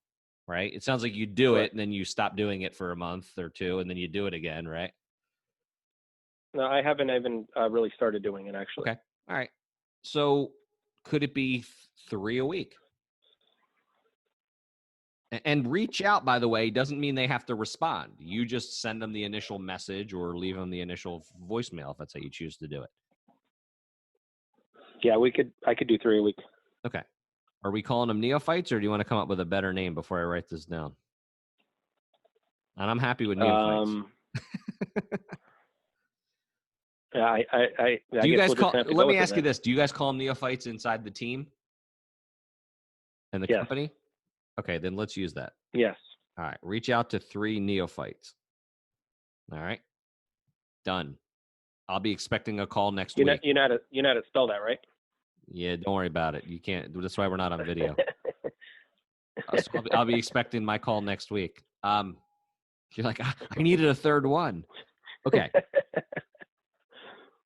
right? It sounds like you do Correct. it and then you stop doing it for a month or two and then you do it again, right? No, I haven't even really started doing it, actually. Okay. All right. So could it be 3 a week? And reach out, by the way, doesn't mean they have to respond. You just send them the initial message or leave them the initial voicemail if that's how you choose to do it. Yeah, I could do 3 a week. Okay. Are we calling them neophytes, or do you want to come up with a better name before I write this down? And I'm happy with neophytes. Yeah, I Do you guess guys we'll just have to let go me with it ask you then. this. Do you guys call them neophytes inside the team and the Yes. company? Okay, then let's use that. Yes. All right. Reach out to 3 neophytes. All right. Done. I'll be expecting a call next week. You know how to spell that, right? Yeah, don't worry about it. You can't. That's why we're not on video. So I'll be expecting my call next week. You're like, I needed a third one. Okay.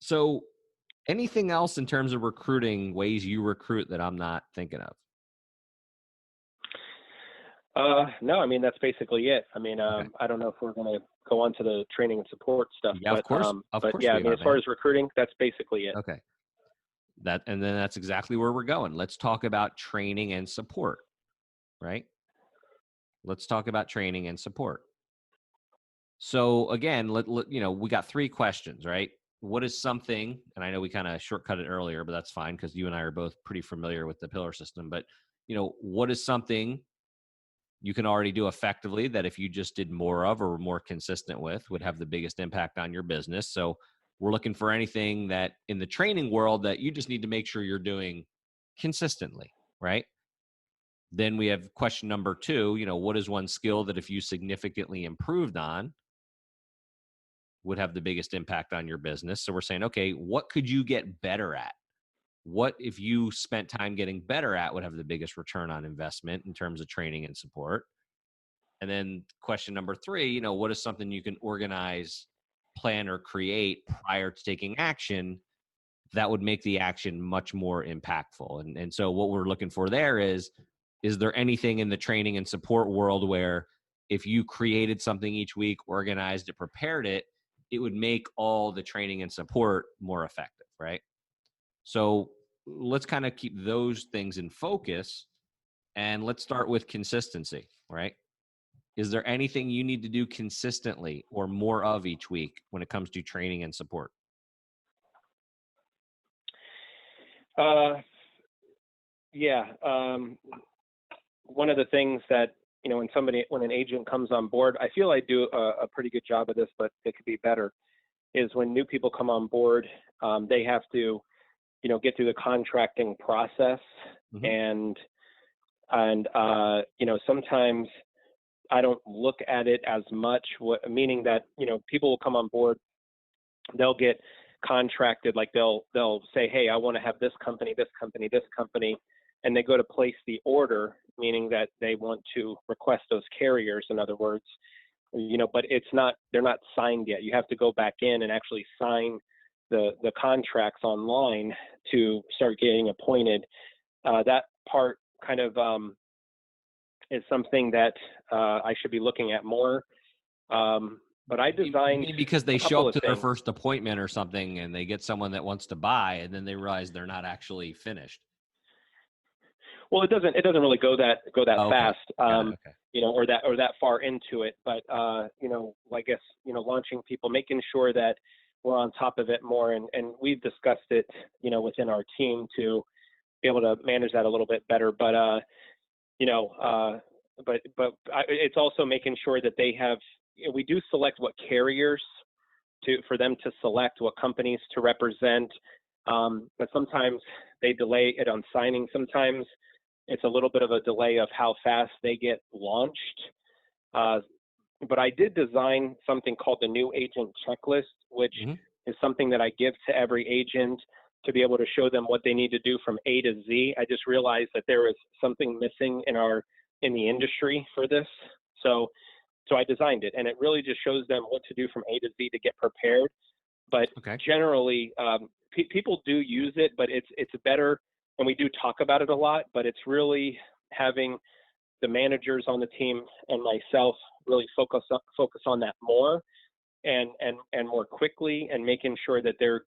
So anything else in terms of recruiting, ways you recruit that I'm not thinking of? No, I mean, that's basically it. I mean, Okay. I don't know if we're going to go on to the training and support stuff. Yeah, of course. But yeah, I mean, as far as recruiting, that's basically it. Okay. And then that's exactly where we're going. Let's talk about training and support, right? Let's talk about training and support. So again, we got 3 questions, right? What is something, and I know we kind of shortcut it earlier, but that's fine because you and I are both pretty familiar with the pillar system, but what is something you can already do effectively that if you just did more of or were more consistent with would have the biggest impact on your business? So we're looking for anything that in the training world that you just need to make sure you're doing consistently, right? Then we have question number 2, what is one skill that if you significantly improved on would have the biggest impact on your business? So we're saying, okay, what could you get better at? What if you spent time getting better at would have the biggest return on investment in terms of training and support? And then question number 3, what is something you can organize, plan, or create prior to taking action that would make the action much more impactful? And so what we're looking for there is there anything in the training and support world where if you created something each week, organized it, prepared it, it would make all the training and support more effective, right? So let's kind of keep those things in focus, and let's start with consistency, right? Is there anything you need to do consistently or more of each week when it comes to training and support? Yeah. One of the things that when an agent comes on board, I feel I do a pretty good job of this, but it could be better, is when new people come on board, they have to, get through the contracting process. Mm-hmm. And sometimes I don't look at it as much, meaning that, people will come on board, they'll get contracted, like they'll say, hey, I want to have this company, this company, this company, and they go to place the order, meaning that they want to request those carriers, in other words, but they're not signed yet. You have to go back in and actually sign the contracts online to start getting appointed. That part kind of is something that I should be looking at more. But I designed because they show up to their things. first appointment or something and they get someone that wants to buy and then they realize they're not actually finished. Well, it doesn't really go that fast, Okay. or that far into it. But I guess launching people, making sure that we're on top of it more, and we've discussed it, within our team to be able to manage that a little bit better. But it's also making sure that they have. We do select what carriers for them to select, what companies to represent, but sometimes they delay it on signing. Sometimes it's a little bit of a delay of how fast they get launched. But I did design something called the new agent checklist, which is something that I give to every agent to be able to show them what they need to do from A to Z. I just realized that there was something missing in the industry for this. So I designed it, and it really just shows them what to do from A to Z to get prepared. But generally, people do use it, but it's better, and we do talk about it a lot, but it's really having the managers on the team and myself really focus on that more and more quickly, and making sure that they're,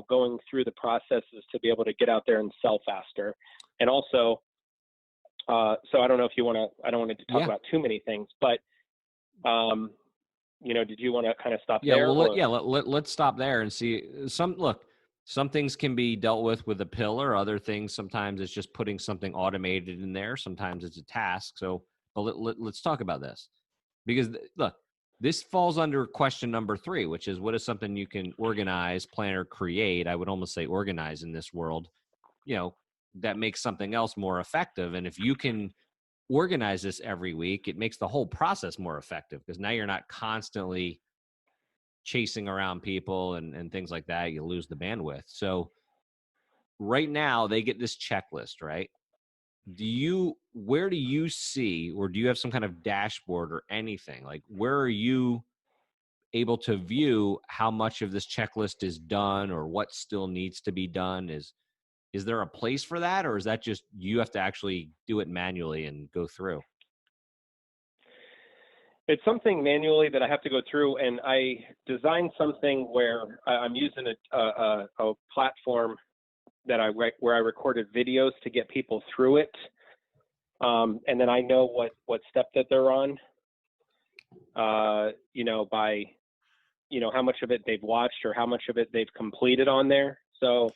going through the processes to be able to get out there and sell faster. And also, so I don't know if you want to, I don't want to talk about too many things, but, did you want to kind of stop there? Let's stop there and see some things can be dealt with a pillar. Other things, sometimes it's just putting something automated in there. Sometimes it's a task. So, but let's talk about this, because look, this falls under question number 3, which is, what is something you can organize, plan, or create? I would almost say organize in this world, that makes something else more effective. And if you can organize this every week, it makes the whole process more effective, because now you're not constantly chasing around people and things like that. You lose the bandwidth. So right now they get this checklist, right? Where do you see, or do you have some kind of dashboard or anything? Like, where are you able to view how much of this checklist is done or what still needs to be done? Is there a place for that, or is that just you have to actually do it manually and go through? It's something manually that I have to go through, and I designed something where I'm using a platform where I recorded videos to get people through it, and then I know what step that they're on, by how much of it they've watched or how much of it they've completed on there. So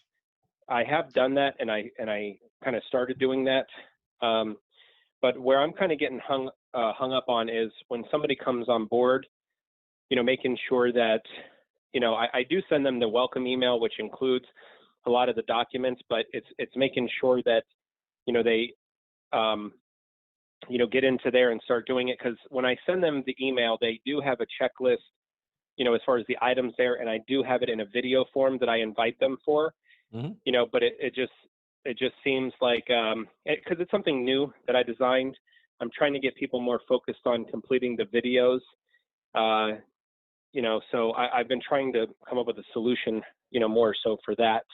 I have done that, and I kind of started doing that. But where I'm kind of getting hung up on is when somebody comes on board, making sure that, I do send them the welcome email, which includes a lot of the documents, but it's making sure that, they, get into there and start doing it. Because when I send them the email, they do have a checklist, as far as the items there, and I do have it in a video form that I invite them for. But it just seems like, because it's something new that I designed, I'm trying to get people more focused on completing the videos. So I've been trying to come up with a solution, more so for that.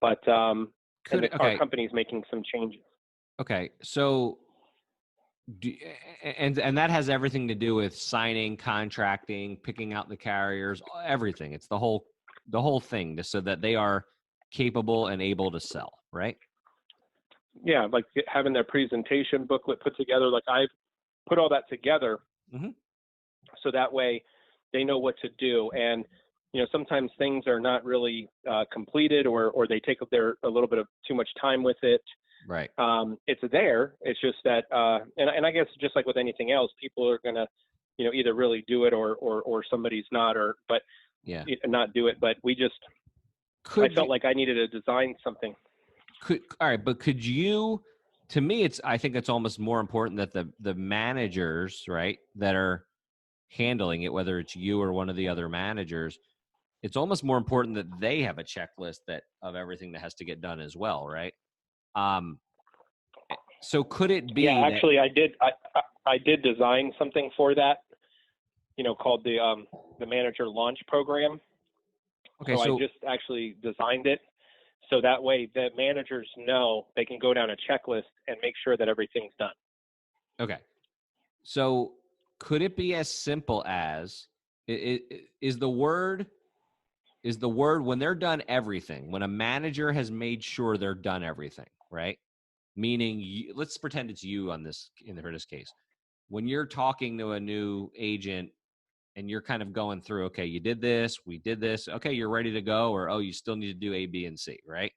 But our company's making some changes. Okay, so and that has everything to do with signing, contracting, picking out the carriers, everything. It's the whole thing, so that they are capable and able to sell, right? Yeah, like having their presentation booklet put together. Like, I've put all that together, so that way they know what to do. And sometimes things are not really completed, or they take up a little bit of too much time with it. Right. It's there. It's just that, and I guess just like with anything else, people are gonna, either really do it or somebody's not, but Yeah. not do it. But I felt like I needed to design something. All right, but could you? To me, I think it's almost more important that the managers, right, that are handling it, whether it's you or one of the other managers, it's almost more important that they have a checklist of everything that has to get done as well, right? So could it be? Yeah, actually, I did. I did design something for that, called the manager launch program. Okay, so I just actually designed it. So that way the managers know they can go down a checklist and make sure that everything's done. Okay. So could it be as simple as is the word when they're done everything, when a manager has made sure they're done everything, right? Meaning, let's pretend it's you in this case. When you're talking to a new agent and you're kind of going through, okay, you did this, we did this, okay, you're ready to go, or, oh, you still need to do A, B, and C, right?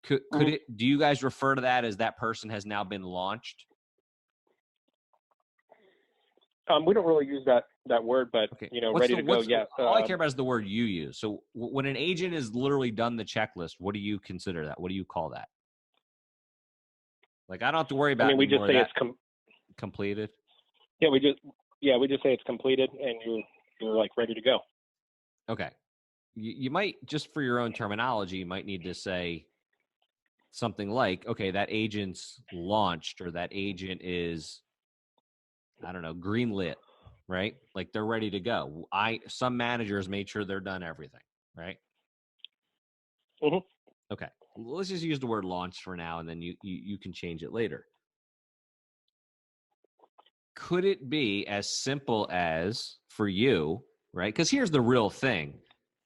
Could it, do you guys refer to that as that person has now been launched? We don't really use that word, but okay. Ready to go. Yeah. All I care about is the word you use. So when an agent is literally done the checklist, what do you consider that? What do you call that? Like, I don't have to worry about. We just say it's completed. Yeah, we just say it's completed, and you're like ready to go. Okay. You might, just for your own terminology, you might need to say something like, okay, that agent's launched, or that agent is, I don't know, greenlit, right? Like, they're ready to go. Some managers made sure they're done everything, right? Mm-hmm. Okay. Let's just use the word launch for now, and then you can change it later. Could it be as simple as, for you, right? Because here's the real thing.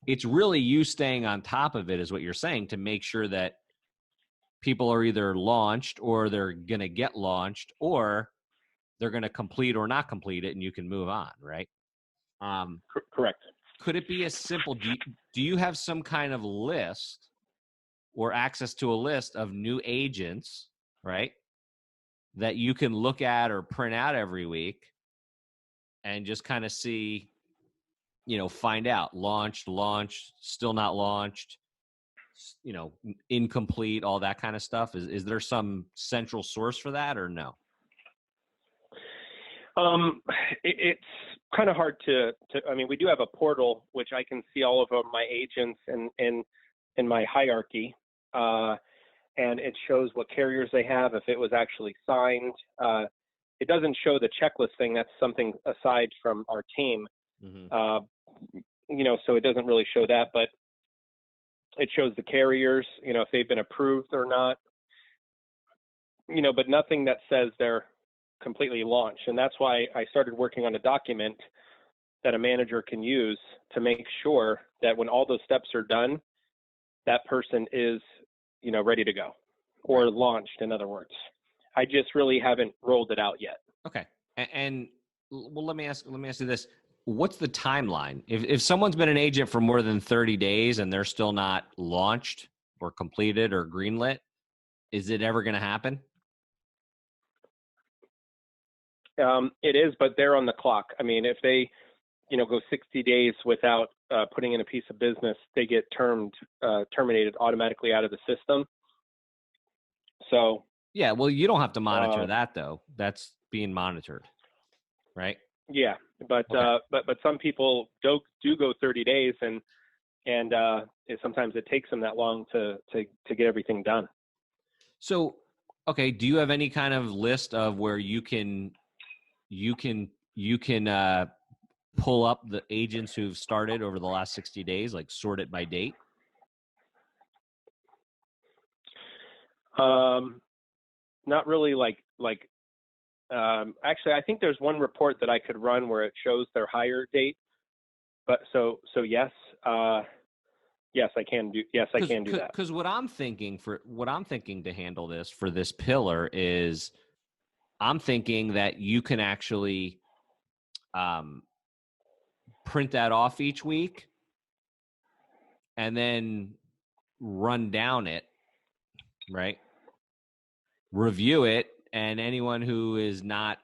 It's really you staying on top of it, is what you're saying, to make sure that people are either launched, or they're going to get launched, or they're going to complete or not complete it, and you can move on, right? Correct. Could it be as simple? Do you have some kind of list or access to a list of new agents, right, that you can look at or print out every week and just kind of see, find out launched, still not launched, incomplete, all that kind of stuff? Is there some central source for that, or no? It's kind of hard to. We do have a portal which I can see all of my agents in my hierarchy, and it shows what carriers they have, if it was actually signed. It doesn't show the checklist thing. That's something aside from our team. Mm-hmm. So it doesn't really show that, but it shows the carriers, if they've been approved or not, but nothing that says they're completely launched. And that's why I started working on a document that a manager can use to make sure that when all those steps are done, that person is, ready to go, or launched, in other words. I just really haven't rolled it out yet. Okay. And well, let me ask you this. What's the timeline? If someone's been an agent for more than 30 days and they're still not launched or completed or greenlit, is it ever going to happen? It is, but they're on the clock. If they, go 60 days without putting in a piece of business, they get terminated automatically out of the system. So yeah, well, you don't have to monitor that though. That's being monitored, right? Yeah, but okay. But some people do go 30 days, and sometimes it takes them that long to get everything done. So, okay, do you have any kind of list of where you can pull up the agents who've started over the last 60 days, like sort it by date? Not really. Actually, I think there's one report that I could run where it shows their hire date. But so yes, yes, I can do. Yes, I can do that. Because what I'm thinking to handle this for this pillar is, I'm thinking that you can actually print that off each week and then run down it, right? review it, and anyone who is not,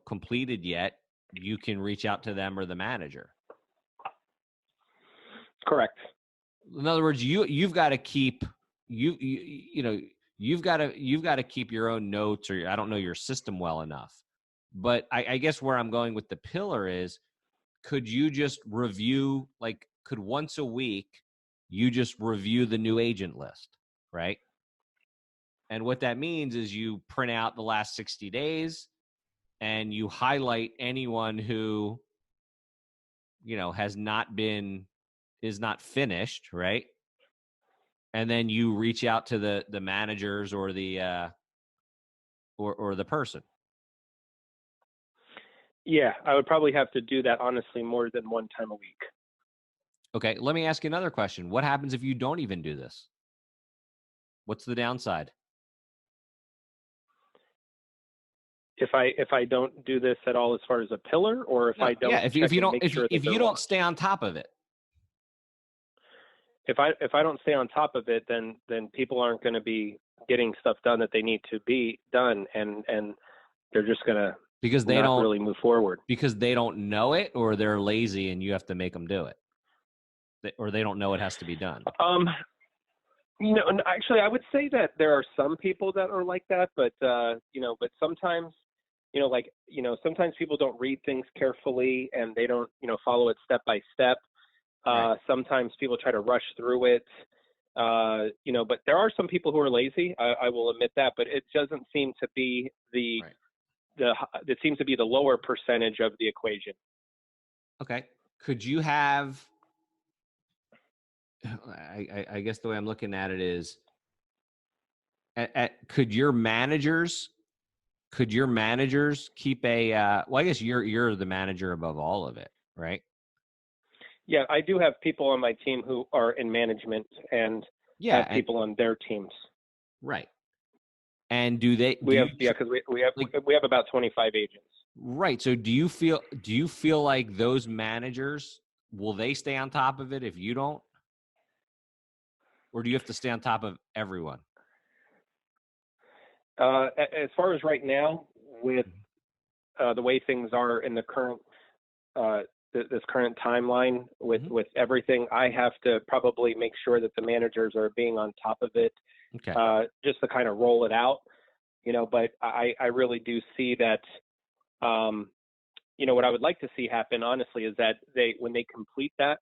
completed yet, you can reach out to them or the manager. Correct. In other words, you've got to keep you've got to keep your own notes, or I don't know your system well enough. But I guess where I'm going with the pillar is, could you just review, could once a week you just review the new agent list, right? And what that means is you print out the last 60 days and you highlight anyone who, is not finished, right? And then you reach out to the managers or the or the person. Yeah, I would probably have to do that, honestly, more than one time a week. Okay, let me ask you another question. What happens if you don't even do this? What's the downside? If I don't do this at all as far as a pillar, or if I don't, yeah, if you don't stay on top of it. If I don't stay on top of it, then people aren't going to be getting stuff done that they need to be done, and they're just going to not really move forward because they don't know it, or they're lazy and you have to make them do it, or they don't know it has to be done. Actually, I would say that there are some people that are like that, but but sometimes, sometimes people don't read things carefully and they don't, follow it step by step. Right. Sometimes people try to rush through it, but there are some people who are lazy. I will admit that, but it doesn't seem to be it seems to be the lower percentage of the equation. Okay. Could you have, I guess the way I'm looking at it is, could your managers keep a, I guess you're the manager above all of it, right? Yeah, I do have people on my team who are in management and have people on their teams. Right. And because we have about 25 agents. Right. So do you feel like those managers, will they stay on top of it if you don't? Or do you have to stay on top of everyone? As far as right now, with the way things are in the current this current timeline with everything, I have to probably make sure that the managers are being on top of it, just to kind of roll it out, but I really do see that, what I would like to see happen, honestly, is that when they complete that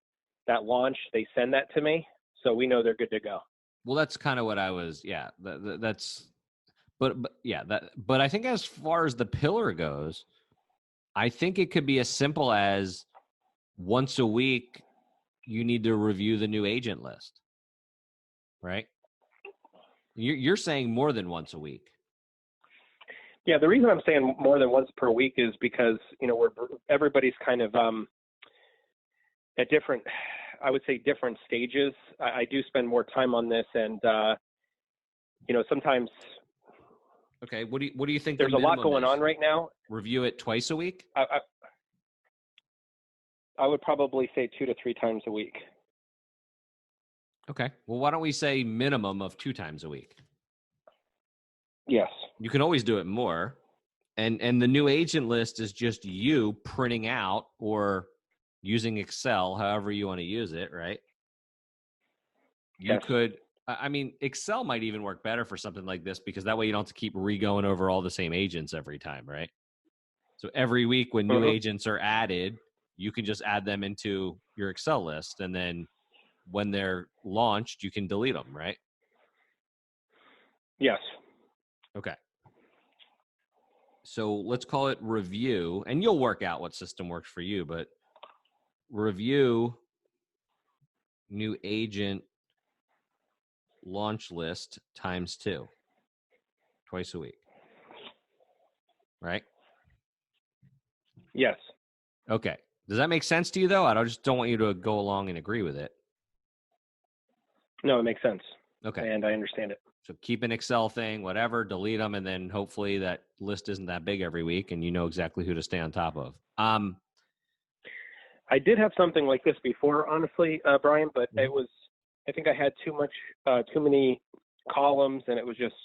launch, they send that to me, so we know they're good to go. Well, that's kind of what I was, but I think as far as the pillar goes, I think it could be as simple as once a week, you need to review the new agent list, right? You're saying more than once a week. Yeah, the reason I'm saying more than once per week is because, everybody's kind of at different stages. I do spend more time on this, and sometimes. Okay, what do you think? There's a lot going on right now. Review it twice a week? I would probably say 2 to 3 times a week. Okay. Well, why don't we say minimum of 2 times a week? Yes. You can always do it more. And the new agent list is just you printing out or using Excel, however you want to use it, right? You could, Excel might even work better for something like this, because that way you don't have to keep going over all the same agents every time, right? So every week when new agents are added, you can just add them into your Excel list, and then when they're launched, you can delete them, right? Yes. Okay. So let's call it review, and you'll work out what system works for you, but review new agent launch list times 2, twice a week, right? Yes. Okay. Does that make sense to you, though? I just don't want you to go along and agree with it. No, it makes sense. Okay. And I understand it. So keep an Excel thing, whatever, delete them, and then hopefully that list isn't that big every week and you know exactly who to stay on top of. I did have something like this before, honestly, Brian, but I think I had too many columns, and it was just,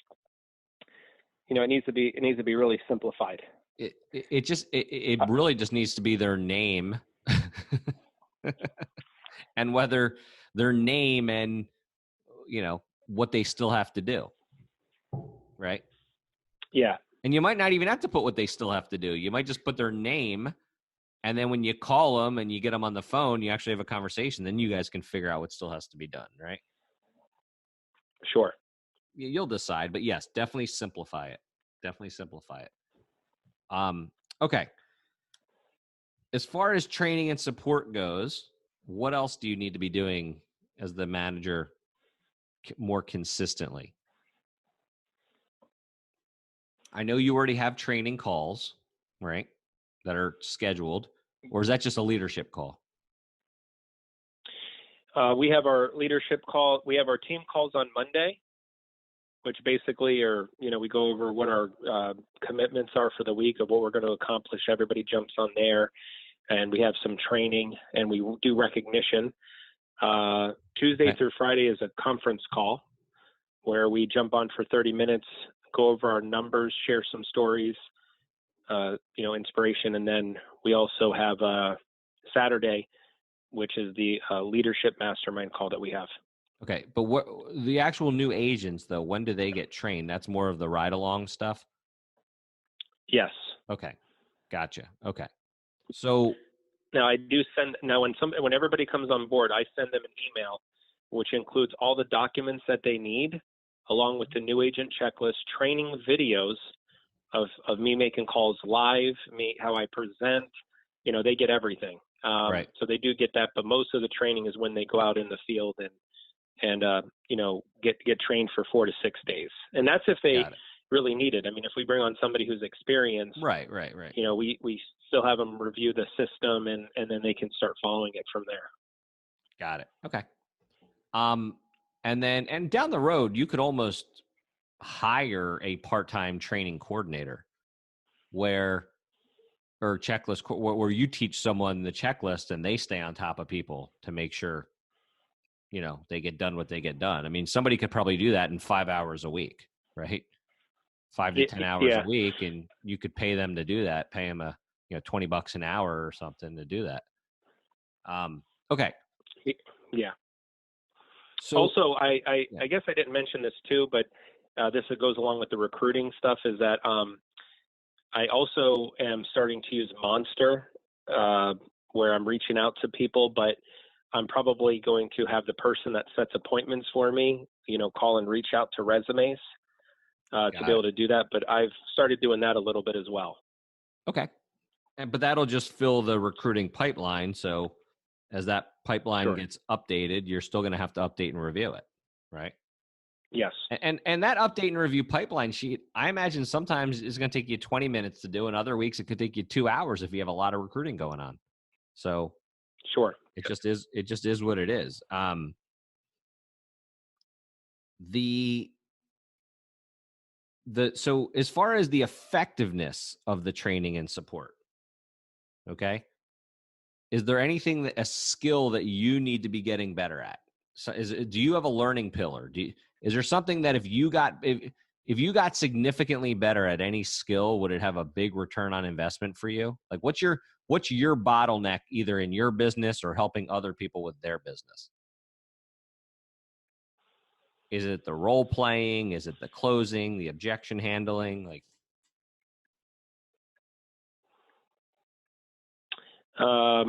it needs to be really simplified. It really just needs to be their name and whether their name and, what they still have to do. Right. Yeah. And you might not even have to put what they still have to do. You might just put their name. And then when you call them and you get them on the phone, you actually have a conversation. Then you guys can figure out what still has to be done. Right. Sure. You'll decide, but yes, definitely simplify it. Okay. As far as training and support goes, what else do you need to be doing as the manager more consistently? I know you already have training calls, right, that are scheduled, or is that just a leadership call? We have our leadership call. We have our team calls on Monday, which basically are, we go over what our commitments are for the week of what we're going to accomplish. Everybody jumps on there, and we have some training, and we do recognition. Tuesday through Friday is a conference call where we jump on for 30 minutes, go over our numbers, share some stories, inspiration. And then we also have Saturday, which is the leadership mastermind call that we have. Okay. But what the actual new agents, though, when do they get trained? That's more of the ride along stuff? Yes. Okay. Gotcha. Okay. So now I do send, when everybody comes on board, I send them an email, which includes all the documents that they need, along with the new agent checklist, training videos of me making calls live, how I present, they get everything. Right. So they do get that, but most of the training is when they go out in the field and get trained for 4 to 6 days. And that's if they really need it. I mean, if we bring on somebody who's experienced, right. We still have them review the system and then they can start following it from there. Got it. Okay. And down the road, you could almost hire a part-time training coordinator where you teach someone the checklist and they stay on top of people to make sure, they get done what they get done. I mean, somebody could probably do that in 5 hours a week, right? 5 to 10 hours a week. And you could pay them to do that, pay them $20 an hour or something to do that. Okay. Yeah. So also, I guess I didn't mention this too, but this goes along with the recruiting stuff is that I also am starting to use Monster where I'm reaching out to people, but I'm probably going to have the person that sets appointments for me, call and reach out to resumes to be able to do that. But I've started doing that a little bit as well. Okay. But that'll just fill the recruiting pipeline. So as that pipeline gets updated, you're still going to have to update and review it, right? Yes. And that update and review pipeline sheet, I imagine sometimes is going to take you 20 minutes to do, and other weeks it could take you 2 hours if you have a lot of recruiting going on. So sure, it just is what it is. So as far as the effectiveness of the training and support, okay, is there anything a skill that you need to be getting better at? So do you have a learning pillar? Is there something that if you got significantly better at any skill, would it have a big return on investment for you? Like what's your bottleneck either in your business or helping other people with their business? Is it the role playing? Is it the closing, the objection handling? Like, I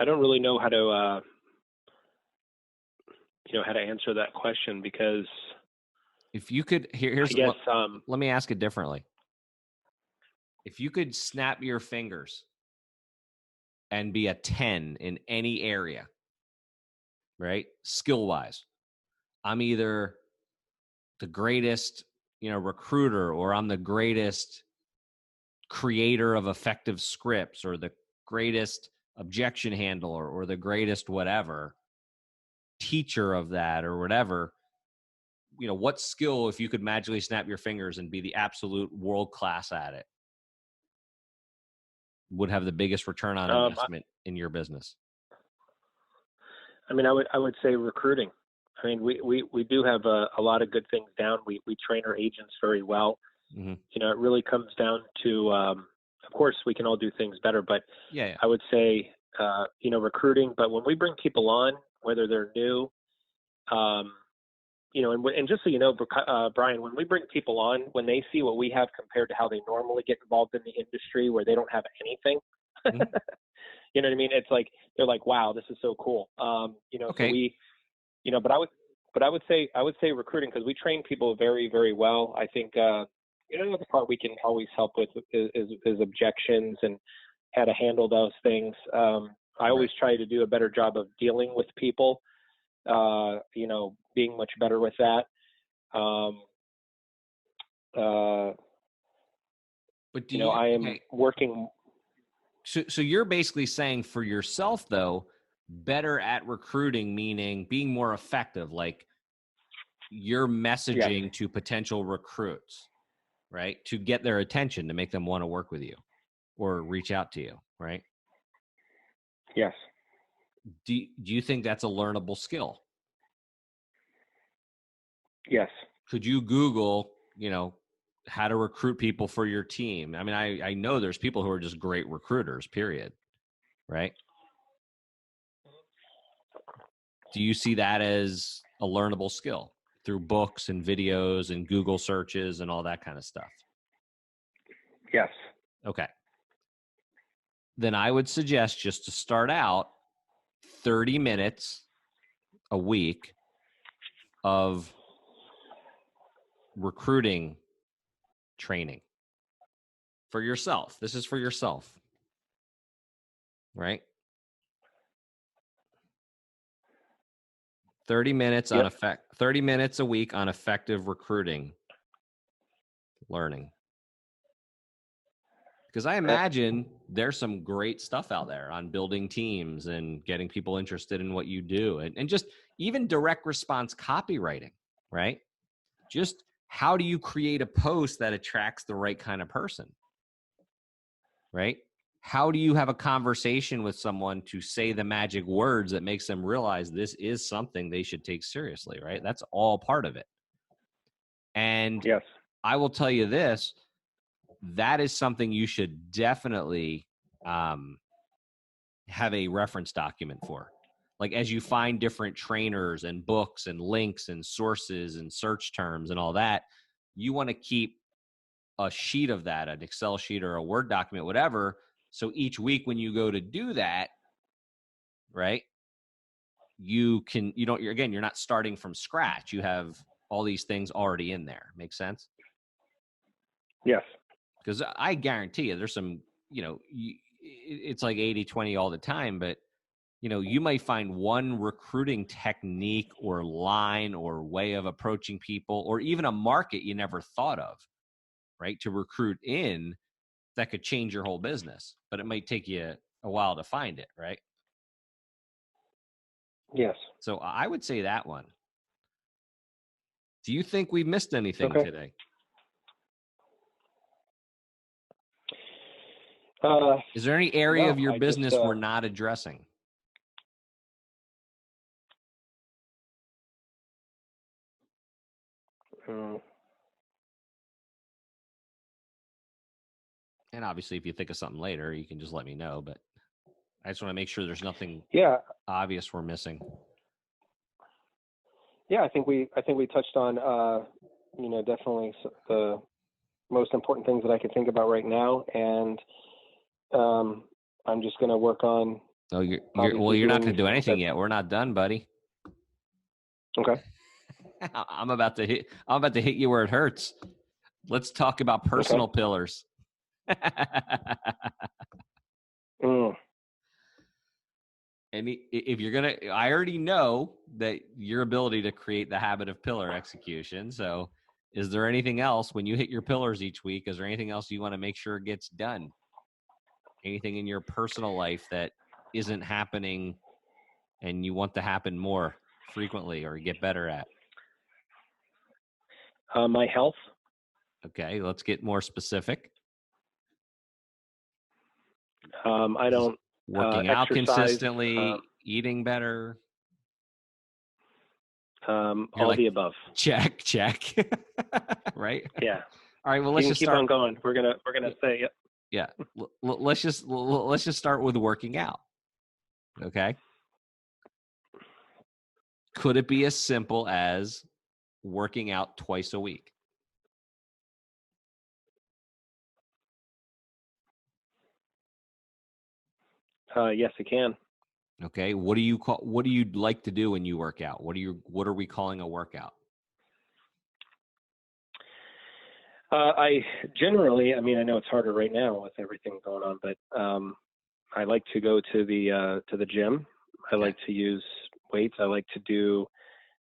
don't really know how to, how to answer that question because if you could, let me ask it differently. If you could snap your fingers and be a 10 in any area, right? Skill wise, I'm either the greatest, recruiter, or I'm the greatest creator of effective scripts, or the greatest objection handler, or the greatest whatever teacher of that or whatever, what skill, if you could magically snap your fingers and be the absolute world class at it, would have the biggest return on investment in your business? I mean, I would say recruiting. I mean, we do have a lot of good things down. We train our agents very well. Mm-hmm. You know, it really comes down to, of course, we can all do things better, but Yeah. I would say, you know, recruiting. But when we bring people on, whether they're new, you know, and just so you know, Brian, when we bring people on, when they see what we have compared to how they normally get involved in the industry where they don't have anything, Mm-hmm. you know what I mean? It's like, they're like, wow, this is so cool. You know, Okay. so you know, but I would say recruiting, because we train people very, very well. I think, you know, the part we can always help with is objections and how to handle those things. I always try to do a better job of dealing with people, you know, being much better with that. But do You know, I am working. So you're basically saying for yourself, though, better at recruiting, meaning being more effective, like your messaging to potential recruits, right? To get their attention, to make them want to work with you or reach out to you, right? Yes. Do you think that's a learnable skill? Yes. Could you Google, you know, how to recruit people for your team? I mean, I know there's people who are just great recruiters, period, right? Do you see that as a learnable skill through books and videos and Google searches and all that kind of stuff? Yes. Okay. Then I would suggest, just to start out, 30 minutes a week of recruiting training for yourself. This is for yourself, right? 30 minutes Yep. 30 minutes a week on effective recruiting learning. Because I imagine there's some great stuff out there on building teams and getting people interested in what you do, and just even direct response copywriting, right? Just how do you create a post that attracts the right kind of person, right? How do you have a conversation with someone to say the magic words that makes them realize this is something they should take seriously, right? That's all part of it. And Yes. I will tell you this, that is something you should definitely have a reference document for. Like, as you find different trainers and books and links and sources and search terms and all that, you want to keep a sheet of that, an Excel sheet or a Word document, whatever. So each week when you go to do that, right, you're not starting from scratch. You have all these things already in there. Make sense? Yes. Because I guarantee you there's some, you know, it's like 80-20 all the time, but, you know, you might find one recruiting technique or line or way of approaching people, or even a market you never thought of, right, to recruit in, that could change your whole business. But it might take you a while to find it, right? Yes. So I would say that one. Do you think we missed anything Okay. today? Is there any area of your business we're not addressing? And obviously, if you think of something later, you can just let me know. But I just want to make sure there's nothing obvious we're missing. Yeah, I think we touched on, you know, definitely the most important things that I could think about right now, and I'm just going to work on. Oh, you're not going to do anything yet. We're not done, buddy. Okay. I'm about to hit you where it hurts. Let's talk about personal pillars. And if you're going to, I already know that your ability to create the habit of pillar execution. So is there anything else when you hit your pillars each week? Is there anything else you want to make sure gets done? Anything in your personal life that isn't happening and you want to happen more frequently or get better at? My health. Okay, let's get more specific. I don't working out consistently, eating better. All the above. Check. Right? Yeah. All right. Well, let's just keep on going. We're gonna say it. Yeah. Let's just start with working out. Okay. Could it be as simple as working out twice a week? Yes, it can. Okay. What do you like to do when you work out? What are we calling a workout? I generally, I mean, I know it's harder right now with everything going on, but I like to go to the gym. I like to use weights. I like to do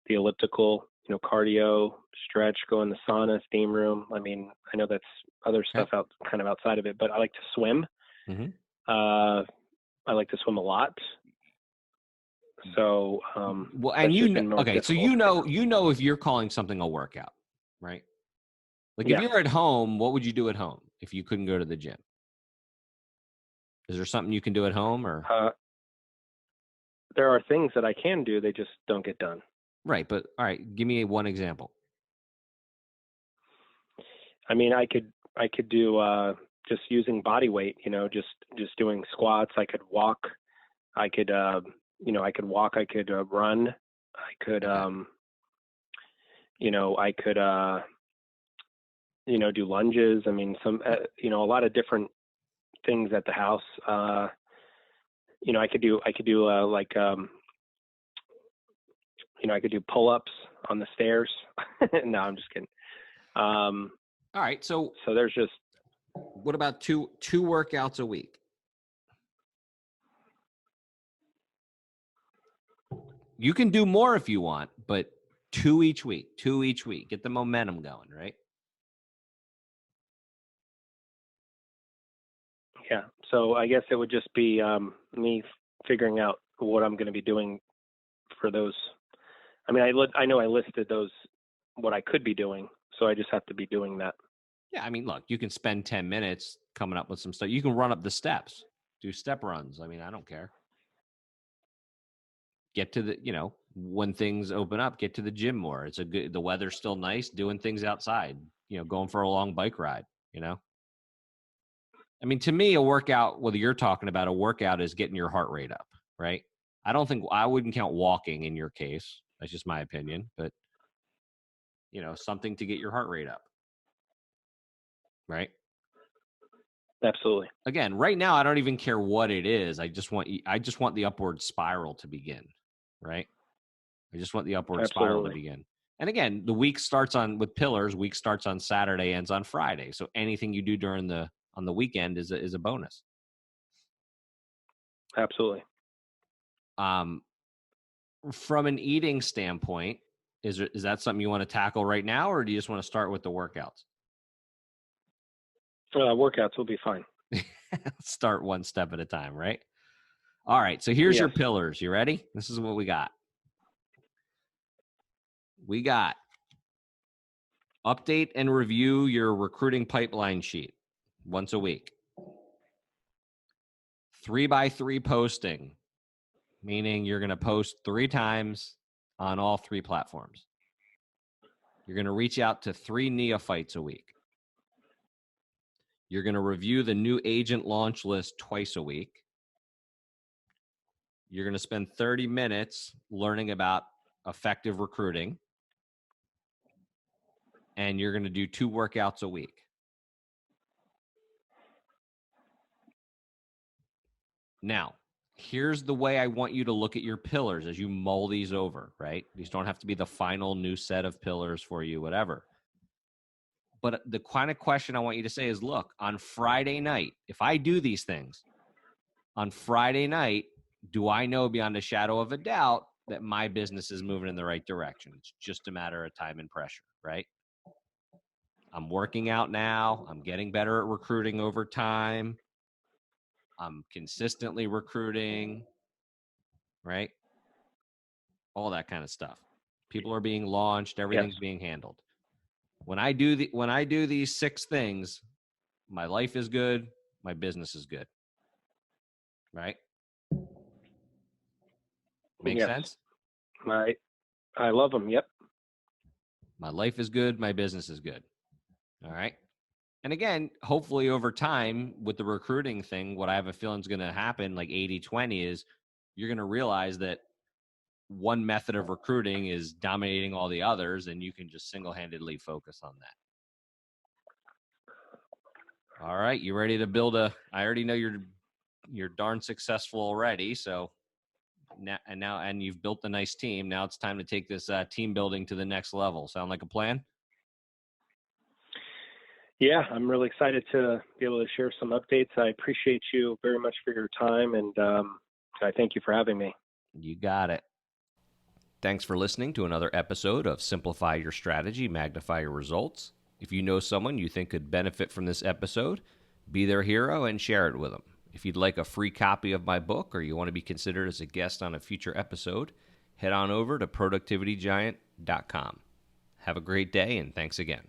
the elliptical, cardio, stretch, go in the sauna, steam room. I mean, I know that's other stuff kind of outside of it, but I like to swim. Mm-hmm. I like to swim a lot. So, well, and so you know if you're calling something a workout, right? Like if you're at home, what would you do at home if you couldn't go to the gym? Is there something you can do at home, or? There are things that I can do. They just don't get done. Right. But all right, give me one example. I mean, I could do just using body weight, just doing squats. I could walk. I could, I could walk. I could run. I could, I could, do lunges. I mean, a lot of different things at the house. I could do like, I could do pull-ups on the stairs. No, I'm just kidding. All right. So there's just. What about two workouts a week? You can do more if you want, but two each week. Get the momentum going, right? Yeah. So I guess it would just be me figuring out what I'm going to be doing for those. I mean, I know I listed those, what I could be doing. So I just have to be doing that. Yeah. I mean, look, you can spend 10 minutes coming up with some stuff. You can run up the steps, do step runs. I mean, I don't care. Get to the, when things open up, get to the gym more. The weather's still nice, doing things outside, going for a long bike ride, I mean, to me, a workout, whether you're talking about a workout, is getting your heart rate up, right? I wouldn't count walking in your case. That's just my opinion, but something to get your heart rate up, right? Absolutely. Again, right now, I don't even care what it is. I just want the upward spiral to begin, right? I just want the upward spiral to begin. And again, the week starts with pillars. Week starts on Saturday, ends on Friday. So anything you do on the weekend is a bonus. Absolutely. From an eating standpoint, is that something you want to tackle right now, or do you just want to start with the workouts? Workouts will be fine. Start one step at a time, right? All right. So here's your pillars. You ready? This is what we got. We got update and review your recruiting pipeline sheet once a week. 3x3 posting, meaning you're going to post 3 times on all 3 platforms. You're going to reach out to 3 neophytes a week. You're going to review the new agent launch list twice a week. You're going to spend 30 minutes learning about effective recruiting. And you're going to do 2 workouts a week. Now, here's the way I want you to look at your pillars as you mull these over, right? These don't have to be the final new set of pillars for you, whatever. But the kind of question I want you to say is, look, on Friday night, if I do these things, on Friday night, do I know beyond a shadow of a doubt that my business is moving in the right direction? It's just a matter of time and pressure, right? I'm working out now. I'm getting better at recruiting over time. I'm consistently recruiting, right? All that kind of stuff. People are being launched. Everything's being handled. When I do these 6 things, my life is good. My business is good. Right? Make sense? I love them. Yep. My life is good. My business is good. All right. And again, hopefully over time with the recruiting thing, what I have a feeling is going to happen like 80-20 is you're going to realize that one method of recruiting is dominating all the others, and you can just single-handedly focus on that. All right. You ready to build I already know you're darn successful already. So and you've built a nice team. Now it's time to take this team building to the next level. Sound like a plan? Yeah, I'm really excited to be able to share some updates. I appreciate you very much for your time, and I thank you for having me. You got it. Thanks for listening to another episode of Simplify Your Strategy, Magnify Your Results. If you know someone you think could benefit from this episode, be their hero and share it with them. If you'd like a free copy of my book or you want to be considered as a guest on a future episode, head on over to productivitygiant.com. Have a great day, and thanks again.